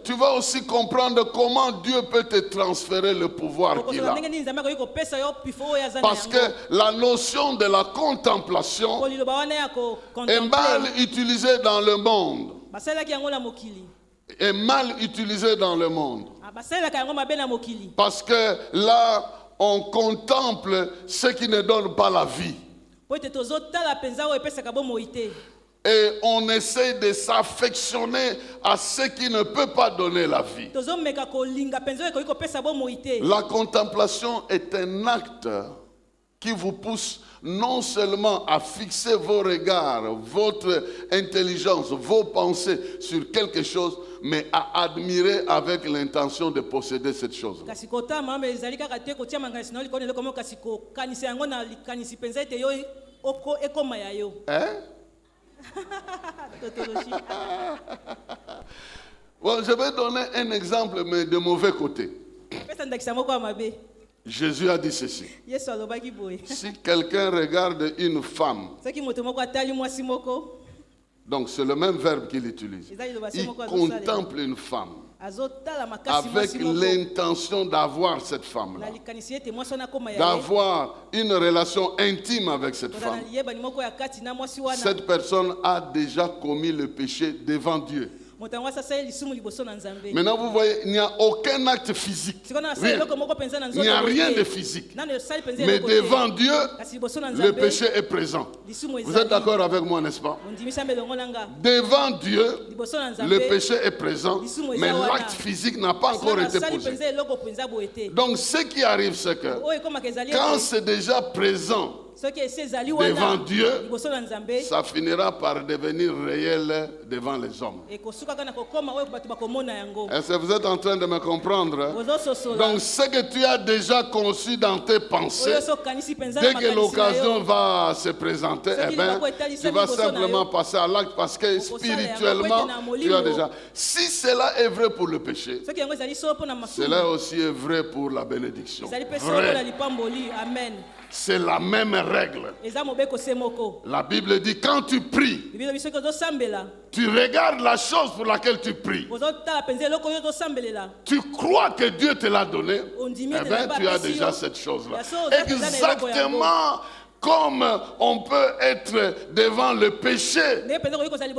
Speaker 1: tu vas aussi comprendre comment Dieu peut te transférer le pouvoir qu'il a. Parce que la notion de la contemplation est mal utilisée dans le monde. Est mal utilisée dans le monde. Parce que là, on contemple ce qui ne donne pas la vie. Et on essaie de s'affectionner à ce qui ne peut pas donner la vie. La contemplation est un acte qui vous pousse non seulement à fixer vos regards, votre intelligence, vos pensées sur quelque chose, mais à admirer avec l'intention de posséder cette chose. Hein? Bon, je vais donner un exemple, mais de mauvais côté. Jésus a dit ceci. Si quelqu'un regarde une femme, donc c'est le même verbe qu'il utilise, il contemple une femme avec l'intention d'avoir cette femme-là, d'avoir une relation intime avec cette femme, cette personne a déjà commis le péché devant Dieu. Maintenant, vous voyez, il n'y a aucun acte physique. Rien. Il n'y a rien de physique. Mais devant Dieu, le péché est présent. Vous êtes d'accord avec moi, n'est-ce pas? Devant Dieu, le péché est présent, mais l'acte physique n'a pas encore été posé. Donc, ce qui arrive, c'est que quand c'est déjà présent devant Dieu, ça finira par devenir réel devant les hommes. Est-ce que vous êtes en train de me comprendre? Donc ce que tu as déjà conçu dans tes pensées, dès que l'occasion va se présenter, eh ben, tu vas simplement passer à l'acte parce que spirituellement, tu as déjà. Si cela est vrai pour le péché, cela aussi est vrai pour la bénédiction. Vrai. C'est la même règle. La Bible dit quand tu pries, tu regardes la chose pour laquelle tu pries. Tu crois que Dieu te l'a donné, eh bien, tu as déjà cette chose-là. Exactement comme on peut être devant le péché.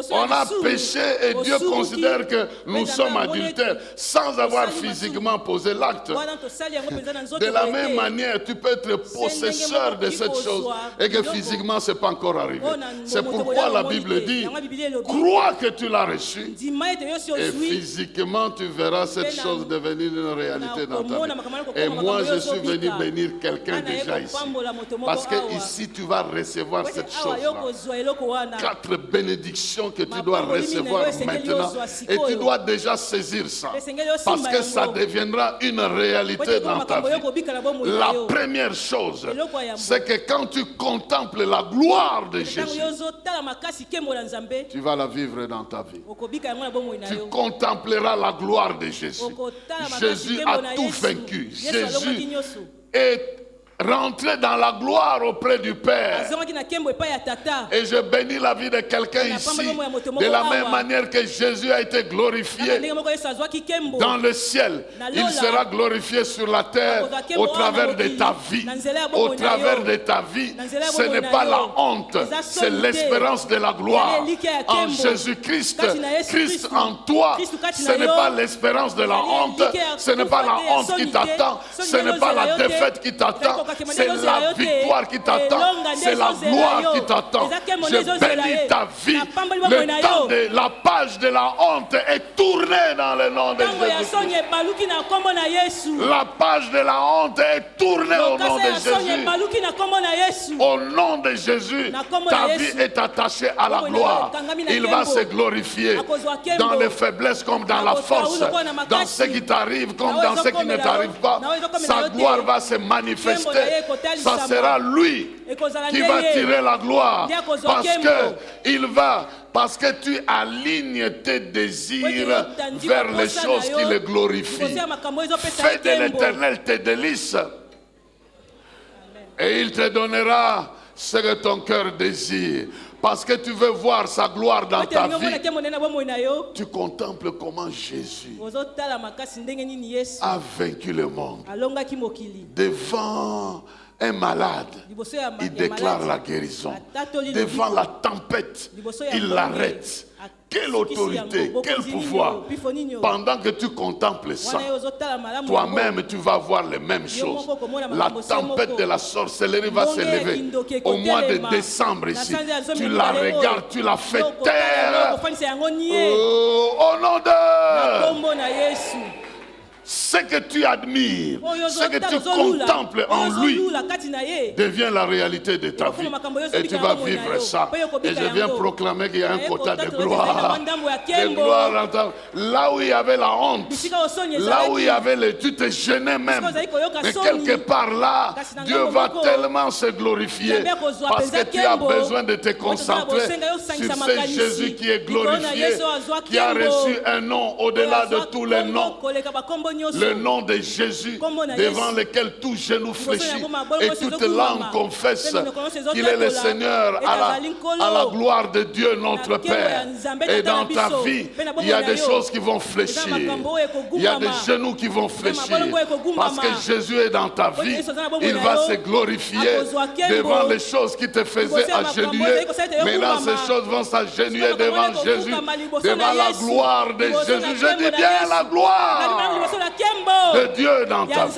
Speaker 1: On a péché et Dieu considère que nous sommes adultères sans avoir physiquement posé l'acte. De la même manière, tu peux être possesseur de cette chose et que physiquement ce n'est pas encore arrivé. C'est pourquoi la Bible dit, crois que tu l'as reçu et physiquement tu verras cette chose devenir une réalité dans ta vie. Et moi je suis venu bénir quelqu'un déjà ici. Parce que ici tu vas recevoir cette chose-là. 4 bénédictions que tu dois recevoir maintenant. Et tu dois déjà saisir ça. Parce que ça deviendra une réalité dans ta vie. La première chose, c'est que quand tu contemples la gloire de Jésus, tu vas la vivre dans ta vie. Tu contempleras la gloire de Jésus. Jésus a tout vaincu. Jésus est rentrez dans la gloire auprès du Père. Et je bénis la vie de quelqu'un ici. De la même manière que Jésus a été glorifié dans le ciel, il sera glorifié sur la terre au travers de ta vie. Au travers de ta vie, ce n'est pas la honte, c'est l'espérance de la gloire. En Jésus-Christ, Christ en toi, ce n'est pas l'espérance de la honte, ce n'est pas la honte qui t'attend, ce n'est pas la défaite qui t'attend. C'est la victoire qui t'attend. C'est la gloire qui t'attend. Je bénis ta vie. Le temps de la page de la honte est tournée dans le nom de Jésus. La page de la honte est tournée au nom de Jésus. Au nom de Jésus, ta vie est attachée à la gloire. Il va se glorifier dans les faiblesses comme dans la force, dans ce qui t'arrive comme dans ce qui ne t'arrive pas. Sa gloire va se manifester. Ça sera lui qui va tirer la gloire parce que tu alignes tes désirs vers les choses qui le glorifient. Fais de l'Éternel tes délices et il te donnera ce que ton cœur désire. Parce que tu veux voir sa gloire dans ta vie. Tu contemples comment Jésus a vaincu le monde. Devant un malade, il déclare la guérison. Devant la tempête, il l'arrête. Quelle autorité, quel pouvoir. Pendant que tu contemples ça, toi-même tu vas voir les mêmes choses. La tempête de la sorcellerie va s'élever. Au mois de décembre ici, tu la regardes, tu la fais taire. Au nom de... Ce que tu admires, ce que tu contemples en lui devient la réalité de ta vie. Et tu vas vivre ça. Et je viens proclamer qu'il y a un quota de gloire. De gloire. Là où il y avait la honte, là où il y avait tu te gênais même. Mais quelque part là, Dieu va tellement se glorifier parce que tu as besoin de te concentrer sur ce Jésus qui est glorifié, qui a reçu un nom au-delà de tous les noms. Le nom de Jésus devant lequel tout genou fléchit et toute langue confesse qu'il est le Seigneur à la gloire de Dieu notre Père. Et dans ta vie, il y a des choses qui vont fléchir. Il y a des genoux qui vont fléchir. Parce que Jésus est dans ta vie, il va se glorifier devant les choses qui te faisaient agenouiller. Maintenant, ces choses vont s'agenouiller devant Jésus, devant la gloire de Jésus. Je dis bien la gloire de Dieu dans ta vie.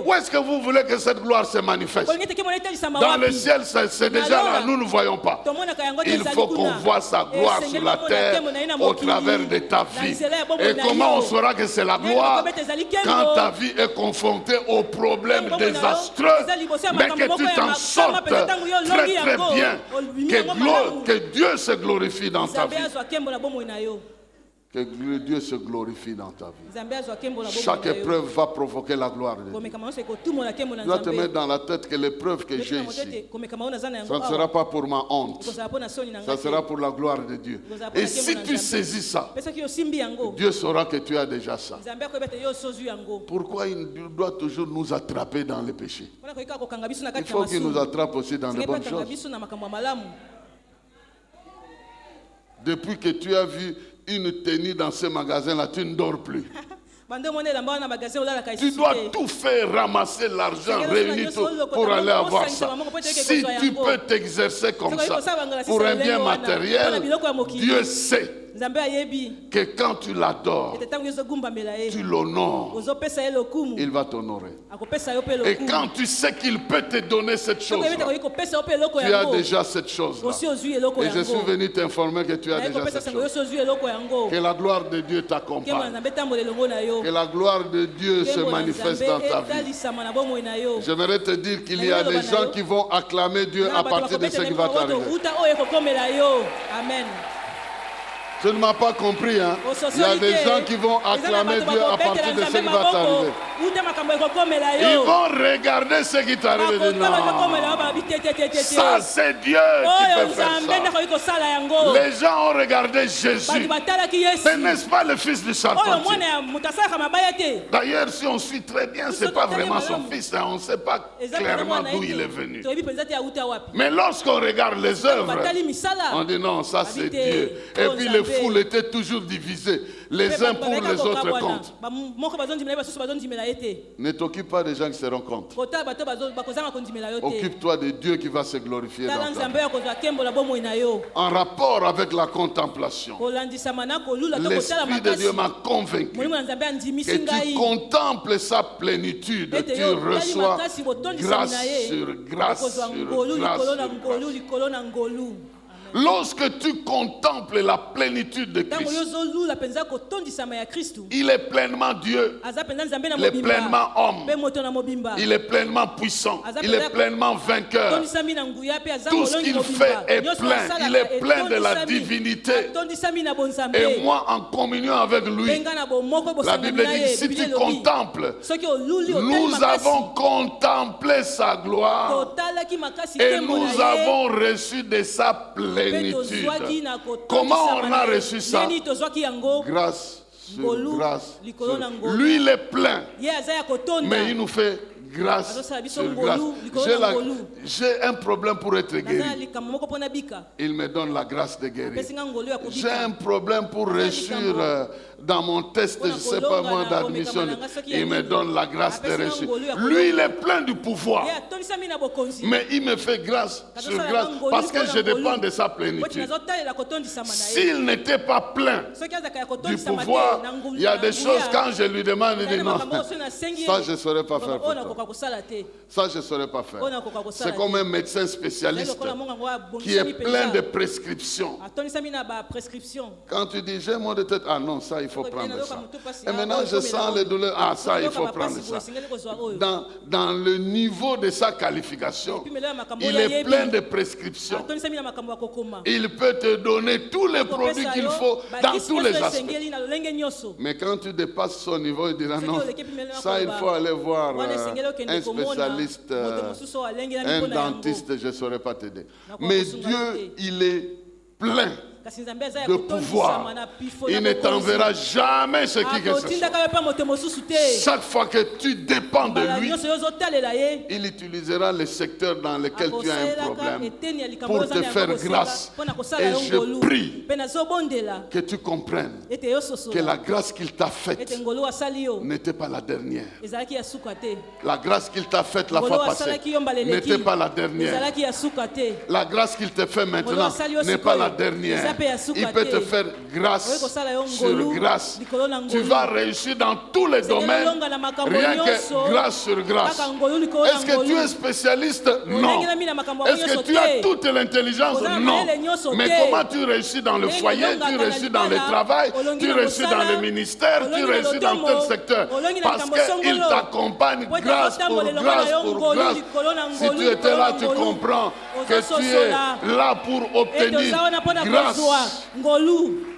Speaker 1: Où est-ce que vous voulez que cette gloire se manifeste? Dans le ciel, c'est déjà là, nous ne voyons pas. Il faut qu'on voit sa gloire sur la terre au travers de ta vie. Et comment on saura que c'est la gloire? Quand ta vie est confrontée aux problèmes désastreux, mais que tu t'en sortes très très bien. Que Dieu se glorifie dans ta vie. Que Dieu se glorifie dans ta vie. Chaque épreuve va provoquer la gloire de Dieu. Tu dois te mettre dans la tête que l'épreuve que j'ai ici, ça ne sera pas pour ma honte. Ça sera pour la gloire de Dieu. Et si tu saisis ça, Dieu saura que tu as déjà ça. Pourquoi il doit toujours nous attraper dans les péchés? Il faut qu'il nous attrape aussi dans les bonnes choses. Depuis que tu as vu une tenue dans ce magasin-là, tu ne dors plus. Tu dois tout faire, ramasser l'argent, réunir tout pour aller avoir ça. Si tu peux t'exercer comme ça pour un bien matériel, Dieu sait que quand tu l'adores, tu l'honores, il va t'honorer. Et quand tu sais qu'il peut te donner cette chose-là, tu as déjà cette chose-là. Et je suis venu t'informer que tu as déjà cette chose. Que la gloire de Dieu t'accompagne. Que la gloire de Dieu se manifeste dans ta vie. J'aimerais te dire qu'il y a des gens qui vont acclamer Dieu à partir de ce qui va t'arriver. Amen. Tu ne m'as pas compris, hein? Il y a des gens qui vont acclamer Dieu à partir de ce qui va t'arriver. Ils vont regarder ce qui t'arrive et dire non. Ça, c'est Dieu qui peut faire ça. Les gens ont regardé Jésus. Mais n'est-ce pas le fils du charpentier? D'ailleurs, si on suit très bien, ce n'est pas vraiment son fils. Hein? On ne sait pas clairement d'où il est venu. Mais lorsqu'on regarde les œuvres, on dit non, ça c'est Dieu. Et puis les foules étaient toujours divisées, les uns pour les autres contre. Ne t'occupe pas des gens qui se seront contre. Occupe-toi de Dieu qui va se glorifier dans ta vie. En rapport avec la contemplation, l'Esprit de Dieu m'a convaincu que tu contemples sa plénitude, tu reçois grâce sur grâce sur grâce. Lorsque tu contemples la plénitude de Christ, il est pleinement Dieu, il est pleinement homme, il est pleinement puissant, il est pleinement vainqueur. Tout ce qu'il fait est plein, il est plein de la divinité. Et moi, en communion avec lui, la Bible dit, si tu contemples, nous avons contemplé sa gloire et nous avons reçu de sa plénitude. Comment on a reçu ça? Grâce sur grâce. Lui, il est plein, mais il nous fait grâce sur grâce. J'ai un problème pour être guéri. Il me donne la grâce de guérir. J'ai un problème pour réussir dans mon test, je ne sais pas moi, d'admission. Il me donne la grâce de réussir. Lui, il est plein du pouvoir. Mais il me fait grâce sur grâce parce que je dépends de sa plénitude. S'il n'était pas plein du pouvoir, il y a des choses quand je lui demande, il dit non, ça je ne saurais pas faire pour toi. Ça je ne saurais pas faire. C'est comme un médecin spécialiste qui est plein de prescriptions. Quand tu dis j'ai mal de tête, ah non, ça il faut prendre ça. Et maintenant je sens les douleurs, ah ça il faut prendre ça. Dans le niveau de sa qualification, il est plein de prescriptions. Il peut te donner tous les produits qu'il faut dans tous les aspects. Mais quand tu dépasses son niveau, il dira non, ça il faut aller voir un spécialiste, un dentiste, je ne saurais pas t'aider. Mais Dieu, il est plein de pouvoir. Il ne t'enverra jamais ce qui est. Chaque fois que tu dépends de lui, il utilisera les secteurs dans lesquels tu as un problème pour te faire grâce. Et je prie que tu comprennes que la grâce qu'il t'a faite n'était pas la dernière. La grâce qu'il t'a faite la fois passée n'était pas la dernière. La grâce qu'il te fait maintenant n'est pas la dernière. Il peut te faire grâce sur grâce. Tu vas réussir dans tous les domaines, rien que grâce sur grâce. Est-ce que tu es spécialiste? Non. Est-ce que tu as toute l'intelligence? Non. Mais comment tu réussis dans le foyer, tu réussis dans le travail, tu réussis dans le ministère, tu réussis dans tel secteur? Parce qu'il t'accompagne grâce pour grâce pour grâce. Si tu étais là, tu comprends que tu es là pour obtenir grâce.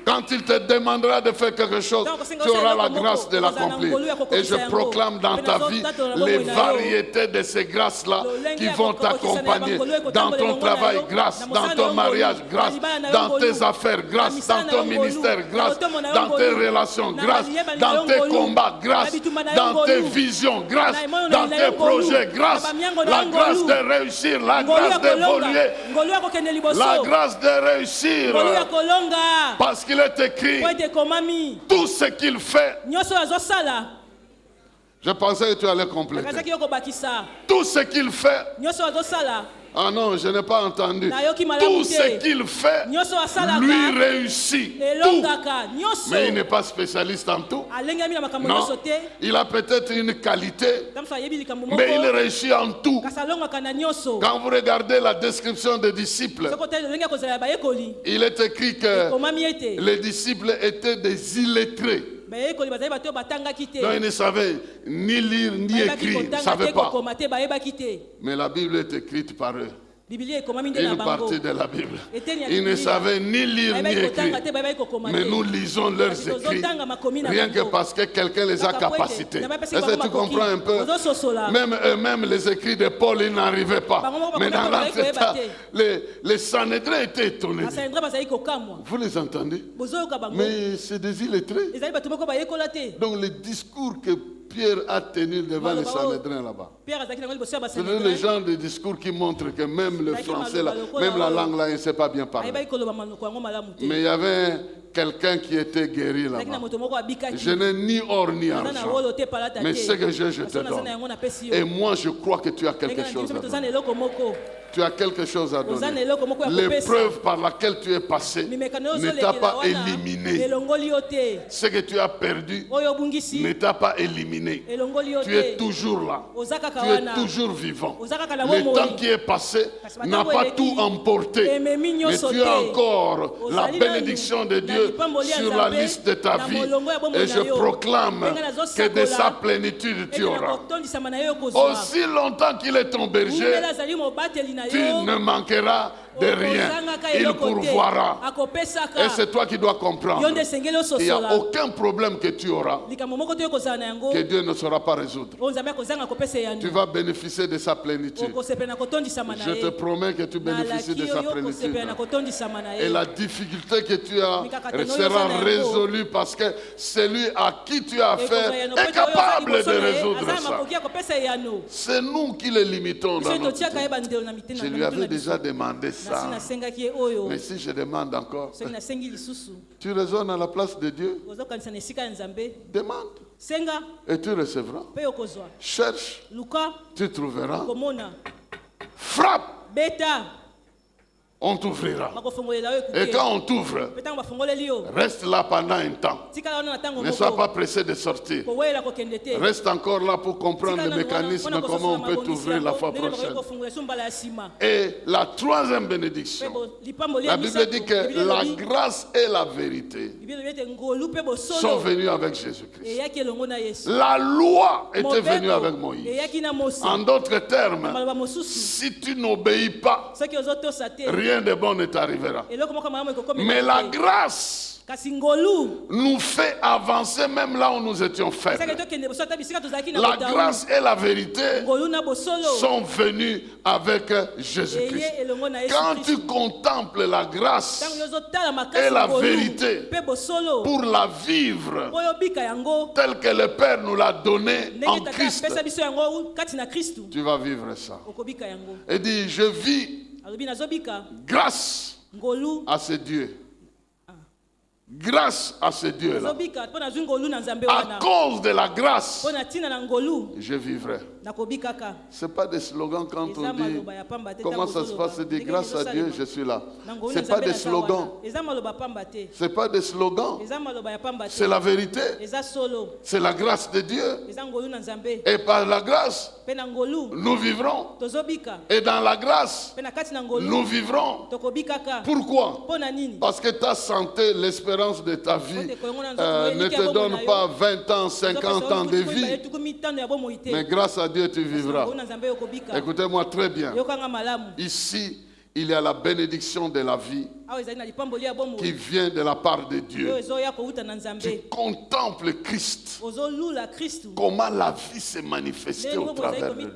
Speaker 1: Quand il te demandera de faire quelque chose, tu auras la grâce de l'accomplir. Et je proclame dans ta vie les variétés de ces grâces-là qui vont t'accompagner dans ton travail, grâce, dans ton mariage, grâce, dans tes affaires, grâce, dans ton ministère, grâce, dans tes relations, grâce, dans tes combats, grâce, dans tes visions, grâce, dans tes projets, grâce, la grâce de réussir, la grâce d'évoluer, la grâce de réussir. Parce qu'il est écrit, tout ce qu'il fait. Je pensais que tu allais compléter. Tout ce qu'il fait. Ah non, je n'ai pas entendu. Tout ce qu'il fait, lui réussit. Tout. Mais il n'est pas spécialiste en tout. Non. Il a peut-être une qualité, mais il réussit en tout. Quand vous regardez la description des disciples, il est écrit que les disciples étaient des illettrés. Donc ils ne savaient ni lire ni écrire, ils ne savaient pas. Mais la Bible est écrite par eux. Une partie de la Bible. Ils ne savaient ni lire ni écrire. Mais nous lisons leurs écrits rien que parce que quelqu'un les a capacités. Est-ce que tu comprends un peu? Même eux-mêmes, les écrits de Paul, ils n'arrivaient pas. Mais dans l'Ancien temps, les Sanhédrins étaient étonnés. Vous les entendez? Mais c'est des illettrés. Donc les discours que Pierre a tenu devant les Sanhédrins là-bas. C'est le genre de discours qui montre que même le français, là, même la langue là, il ne sait pas bien parler. Mais il y avait quelqu'un qui était guéri là-bas. Je n'ai ni or ni argent, mais ce que j'ai, je te donne. Et moi, je crois que tu as quelque chose à donner. Tu as quelque chose à donner. L'épreuve par laquelle tu es passé ne t'a pas éliminé. Ce que tu as perdu ne t'a pas éliminé. Tu es toujours là. Tu es toujours vivant. Le temps qui est passé n'a pas tout emporté. Mais tu as encore la bénédiction de Dieu sur la liste de ta vie. Et je proclame que de sa plénitude tu auras. Aussi longtemps qu'il est ton berger, tu ne manqueras de rien. Il pourvoira. Et c'est toi qui dois comprendre. Il n'y a aucun problème que tu auras que Dieu ne saura pas résoudre. Tu vas bénéficier de sa plénitude. Je te promets que tu bénéficies de sa plénitude. Et la difficulté que tu as sera résolue parce que celui à qui tu as affaire est capable de résoudre ça. C'est nous qui les limitons dans notre vie. Je lui avais déjà demandé ça. Mais si je demande encore, tu raisonnes à la place de Dieu. Demande. Et tu recevras. Cherche. Tu trouveras. Frappe. On t'ouvrira. Et quand on t'ouvre, reste là pendant un temps. Ne sois pas pressé de sortir. Reste encore là pour comprendre le mécanisme, comment on peut t'ouvrir la fois prochaine. Et la troisième bénédiction, la Bible dit que la grâce et la vérité sont venues avec Jésus-Christ. La loi était venue avec Moïse. En d'autres termes, si tu n'obéis pas, rien de bon ne t'arrivera. Mais la grâce nous fait avancer même là où nous étions faibles. La grâce et la vérité sont venues avec Jésus-Christ. Quand tu contemples la grâce et la vérité pour la vivre telle que le Père nous l'a donnée en Christ, tu vas vivre ça. Et dit, je vis grâce à ce Dieu. Grâce à ce Dieu-là. À cause de la grâce, je vivrai. Ce n'est pas des slogans quand on dit comment ça se passe, c'est dit grâce à Dieu, je suis là. Ce n'est pas des slogans. Ce n'est pas des slogans. C'est la vérité. C'est la grâce de Dieu. Et par la grâce, nous vivrons. Et dans la grâce, nous vivrons. Pourquoi? Parce que ta santé, l'espérance de ta vie ne te donne pas 20 ans, 50 ans de vie. Mais grâce à Dieu, tu vivras. Écoutez-moi très bien. Ici, il y a la bénédiction de la vie qui vient de la part de Dieu. Tu contemples Christ. Comment la vie s'est manifestée au travers de lui.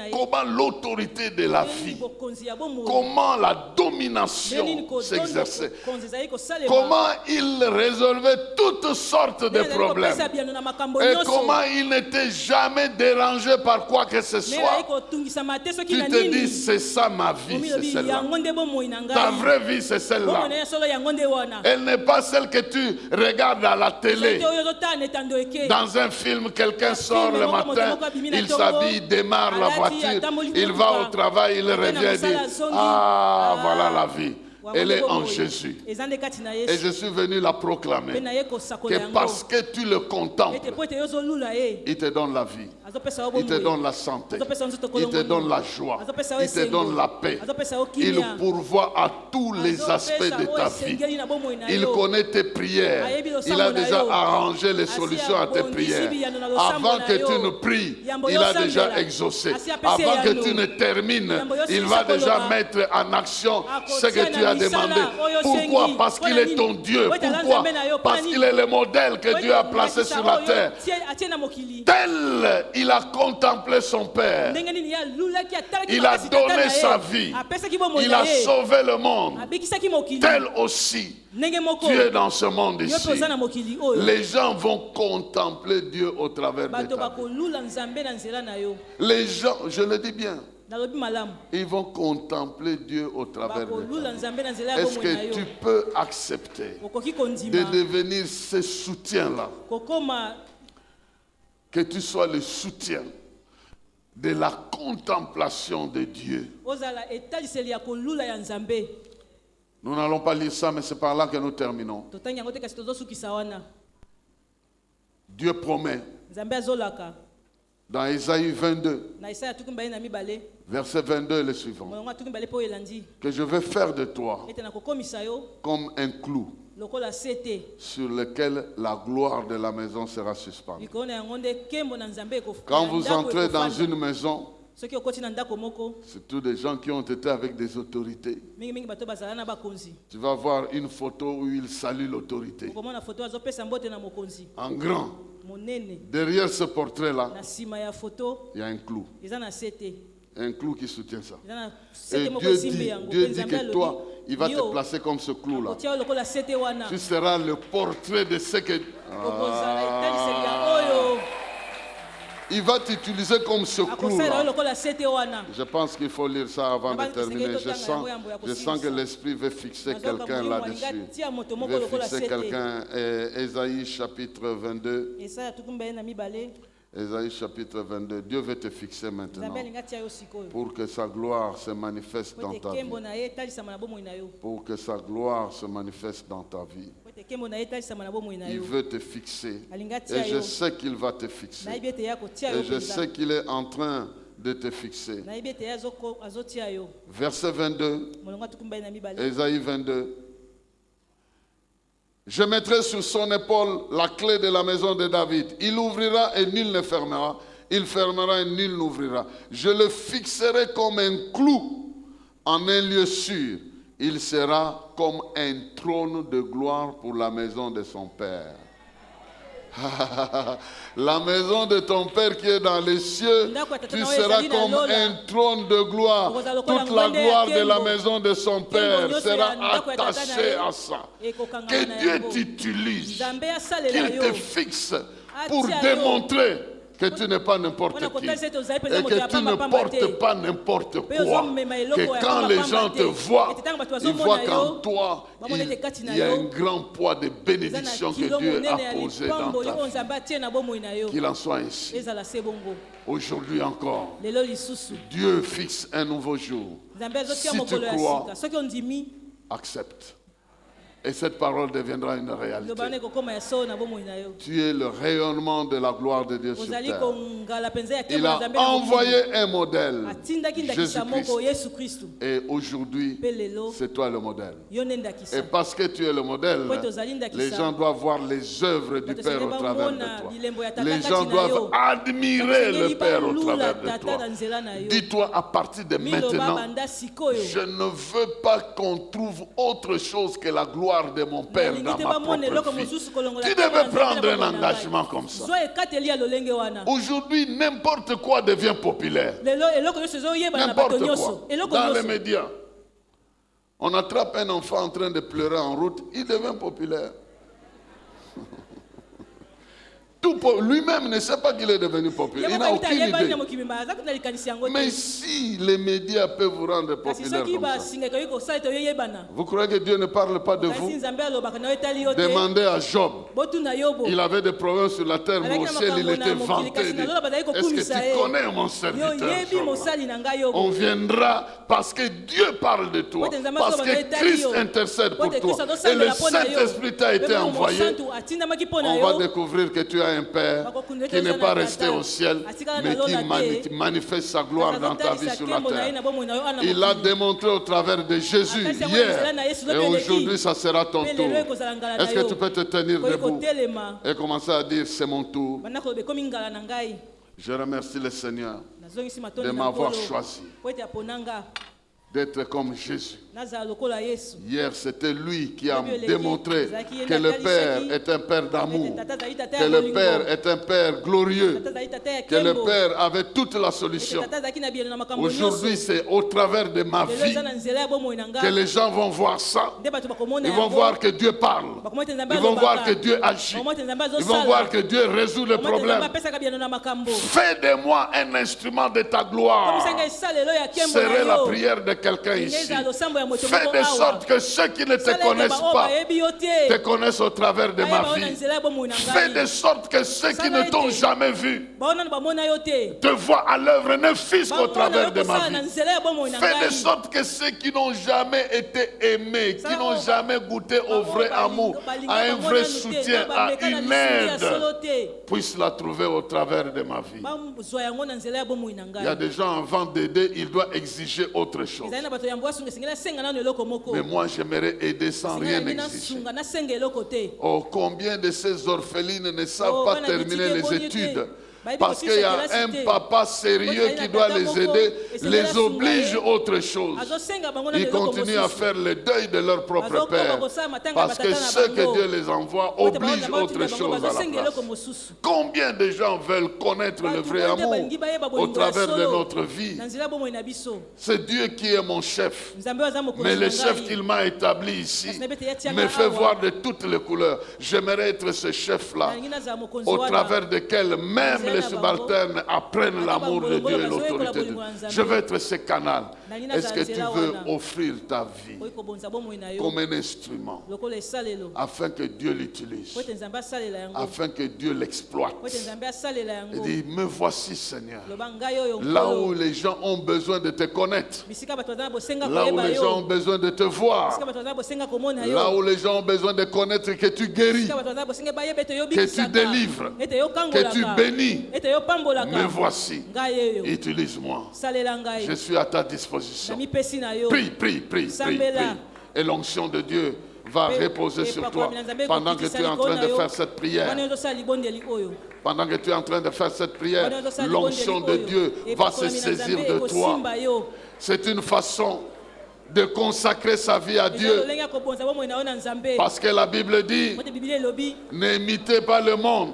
Speaker 1: Comment l'autorité de la vie. Comment la domination s'exerçait. Comment il résolvait toutes sortes de problèmes. Et comment il n'était jamais dérangé par quoi que ce soit. Tu te dis, c'est ça ma vie, c'est celle-là. Ta vraie vie, c'est celle-là. Elle n'est pas celle que tu regardes à la télé. Dans un film, quelqu'un sort le matin, il s'habille, démarre la voiture, il va au travail, il revient et dit, ah, voilà la vie. Elle est en Jésus. Et je suis venu la proclamer. Que parce que tu le contemples, il te donne la vie. Il te donne la santé. Il te donne la joie. Il te donne la paix. Il pourvoit à tous les aspects de ta vie. Il connaît tes prières. Il a déjà arrangé les solutions à tes prières. Avant que tu ne pries, il a déjà exaucé. Avant que tu ne termines, il va déjà mettre en action ce que tu as demandé. Pourquoi? Parce qu'il est ton Dieu. Pourquoi? Parce qu'il est le modèle que Dieu a placé sur la terre. Tel il a contemplé son Père. Il a donné sa vie. Il a sauvé le monde. Tel aussi, tu es dans ce monde ici. Les gens vont contempler Dieu au travers de ta vie. Les gens, je le dis bien, ils vont contempler Dieu au travers de toi. Est-ce que tu peux accepter de devenir ce soutien-là? Que tu sois le soutien de la contemplation de Dieu. Nous n'allons pas lire ça, mais c'est par là que nous terminons. Dieu promet dans Ésaïe 22, verset 22 et le suivant, que je vais faire de toi comme un clou sur lequel la gloire de la maison sera suspendue. Quand vous entrez dans une maison, C'est tous des gens qui ont été avec des autorités. Tu vas voir une photo où il salue l'autorité. En grand. Derrière ce portrait-là, il y a un clou. Un clou qui soutient ça. Et Dieu dit que toi, il va te placer comme ce clou-là. Tu seras le portrait de ce que... Il va t'utiliser comme ce clou-là. Je pense qu'il faut lire ça avant de terminer. Je sens que l'Esprit veut fixer quelqu'un là-dessus. Il veut fixer quelqu'un. Ésaïe chapitre 22. Ésaïe chapitre 22. Dieu veut te fixer maintenant pour que sa gloire se manifeste dans ta vie. Pour que sa gloire se manifeste dans ta vie. Il veut te fixer. Et je sais qu'il va te fixer. Et je sais qu'il est en train de te fixer. Verset 22. Ésaïe 22. Je mettrai sur son épaule la clé de la maison de David. Il ouvrira et nul ne fermera. Il fermera et nul n'ouvrira. Je le fixerai comme un clou en un lieu sûr. Il sera comme un trône de gloire pour la maison de son Père. La maison de ton Père qui est dans les cieux, tu seras comme un trône de gloire. Toute la gloire de la maison de son Père sera attachée à ça. Que Dieu t'utilise, qu'il te fixe pour démontrer que tu n'es pas n'importe qui et que tu ne portes pas n'importe quoi. Que quand les gens te voient, ils voient qu'en toi, il y a un grand poids de bénédiction que Dieu a posé dans ta vie. Qu'il en soit ainsi. Aujourd'hui encore, Dieu fixe un nouveau jour. Si tu crois, accepte. Et cette parole deviendra une réalité. Tu es le rayonnement de la gloire de Dieu sur terre. Il a envoyé un modèle, Jésus-Christ. Et aujourd'hui, c'est toi le modèle. Et parce que tu es le modèle, les gens doivent voir les œuvres du Père au travers de toi. Les gens doivent admirer le Père au travers de toi. Dis-toi à partir de maintenant, je ne veux pas qu'on trouve autre chose que la gloire de mon Père dans ma propre vie. Tu devais prendre un engagement comme ça. Aujourd'hui, n'importe quoi devient populaire. N'importe quoi. Dans les médias. On attrape un enfant en train de pleurer en route, il devient populaire. Lui-même ne sait pas qu'il est devenu populaire. Il n'a aucune idée. Mais si les médias peuvent vous rendre populaire comme ça, vous croyez que Dieu ne parle pas de vous? Demandez à Job. Il avait des problèmes sur la terre, mais au ciel il était vanté. Est-ce que tu connais mon serviteur Job? On viendra parce que Dieu parle de toi. Parce que Christ intercède pour toi. Et le Saint-Esprit t'a été envoyé. On va découvrir que tu as un Père qui n'est pas resté au ciel, mais qui manifeste sa gloire dans ta vie sur la terre. Il l'a démontré au travers de Jésus hier, et aujourd'hui ça sera ton tour. Est-ce que tu peux te tenir debout et commencer à dire c'est mon tour? Je remercie le Seigneur de m'avoir choisi d'être comme Jésus. Hier, c'était lui qui a démontré que le Père est un Père d'amour, que le Père est un Père glorieux, que le Père avait toute la solution. Aujourd'hui, c'est au travers de ma vie que les gens vont voir ça. Ils vont voir que Dieu parle. Ils vont voir que Dieu agit. Ils vont voir que Dieu résout le problème. Fais de moi un instrument de ta gloire. Serait la prière de quelqu'un ici. Fais de sorte que ceux qui ne te connaissent pas te connaissent au travers de ma vie. Fais de sorte que ceux qui ne t'ont jamais vu te voient à l'œuvre, ne fût-ce qu'au travers de ma vie. Fais de sorte que ceux qui n'ont jamais été aimés, qui n'ont jamais goûté au vrai amour, à un vrai soutien, à une aide, puissent la trouver au travers de ma vie. Il y a des gens, avant d'aider, ils doivent exiger autre chose. Mais moi, j'aimerais aider sans rien exiger. Oh, combien de ces orphelines ne savent pas terminer les études parce qu'il y a un papa sérieux qui doit les aider, les oblige autre chose. Ils continuent à faire le deuil de leur propre père, parce que ceux que Dieu les envoie obligent autre chose à la place. Combien de gens veulent connaître le vrai amour au travers de notre vie? C'est Dieu qui est mon chef, mais le chef qu'il m'a établi ici me fait voir de toutes les couleurs. J'aimerais être ce chef-là, au travers duquel même les subalternes apprennent l'amour de Dieu et l'autorité de Dieu. Je veux être ce canal. Est-ce que tu veux offrir ta vie comme un instrument afin que Dieu l'utilise, afin que Dieu l'exploite? Il dit, me voici Seigneur, là où les gens ont besoin de te connaître, là où les gens ont besoin de te voir, là où les gens ont besoin de connaître que tu guéris, que tu délivres, que tu bénis. Me voici, utilise-moi. Je suis à ta disposition. Prie, prie, prie, prie, prie. Et l'onction de Dieu va reposer sur toi pendant que tu es en train de faire cette prière. Pendant que tu es en train de faire cette prière, l'onction de Dieu va se saisir de toi. C'est une façon de consacrer sa vie à Dieu. Parce que la Bible dit, n'imitez pas le monde.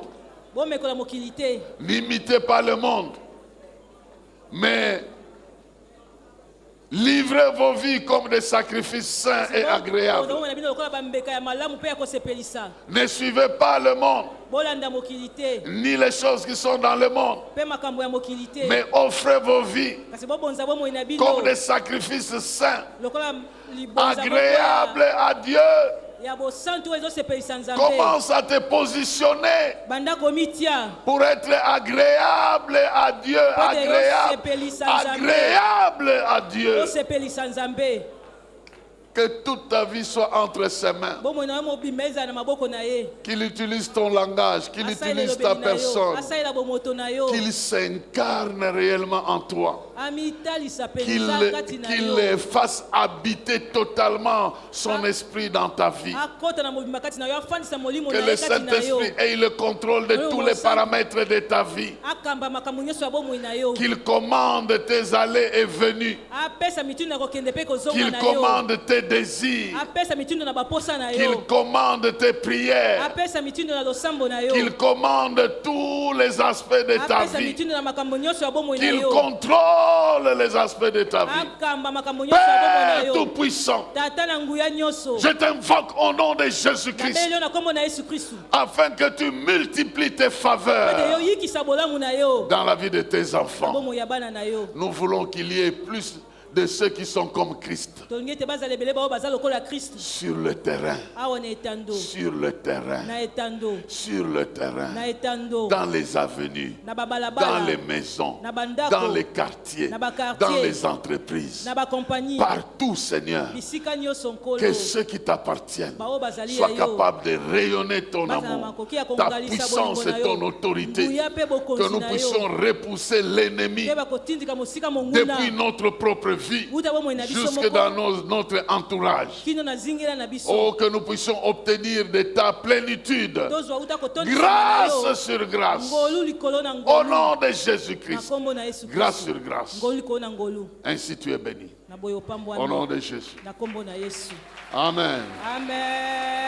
Speaker 1: N'imitez pas le monde. Mais livrez vos vies comme des sacrifices saints et agréables. Ne suivez pas le monde, ni les choses qui sont dans le monde, mais offrez vos vies comme des sacrifices saints, agréables à Dieu. Commence à te positionner pour être agréable à Dieu, agréable à Dieu. Que toute ta vie soit entre ses mains. Qu'il utilise ton langage, qu'il utilise ta personne, qu'il s'incarne réellement en toi. Qu'il fasse habiter totalement son esprit dans ta vie. Que le Saint-Esprit ait le contrôle de tous les paramètres de ta vie. Qu'il commande tes allées et venues. Qu'il commande tes désirs. Qu'il commande tes prières. Qu'il commande tous les aspects de ta vie. Qu'il contrôle les aspects de ta vie. Père Tout-Puissant, je t'invoque au nom de Jésus-Christ afin que tu multiplies tes faveurs dans la vie de tes enfants. Nous voulons qu'il y ait plus de ceux qui sont comme Christ sur le terrain, sur le terrain, sur le terrain, dans les avenues, dans les maisons, dans les quartiers, dans les entreprises, partout, Seigneur, que ceux qui t'appartiennent soient capables de rayonner ton amour, ta puissance et ton autorité, que nous puissions repousser l'ennemi depuis notre propre vie jusque dans notre entourage. Oh, que nous puissions obtenir de ta plénitude, grâce sur grâce, au nom de Jésus-Christ, grâce sur grâce. Ainsi tu es béni, au nom de Jésus. Amen.
Speaker 2: Amen.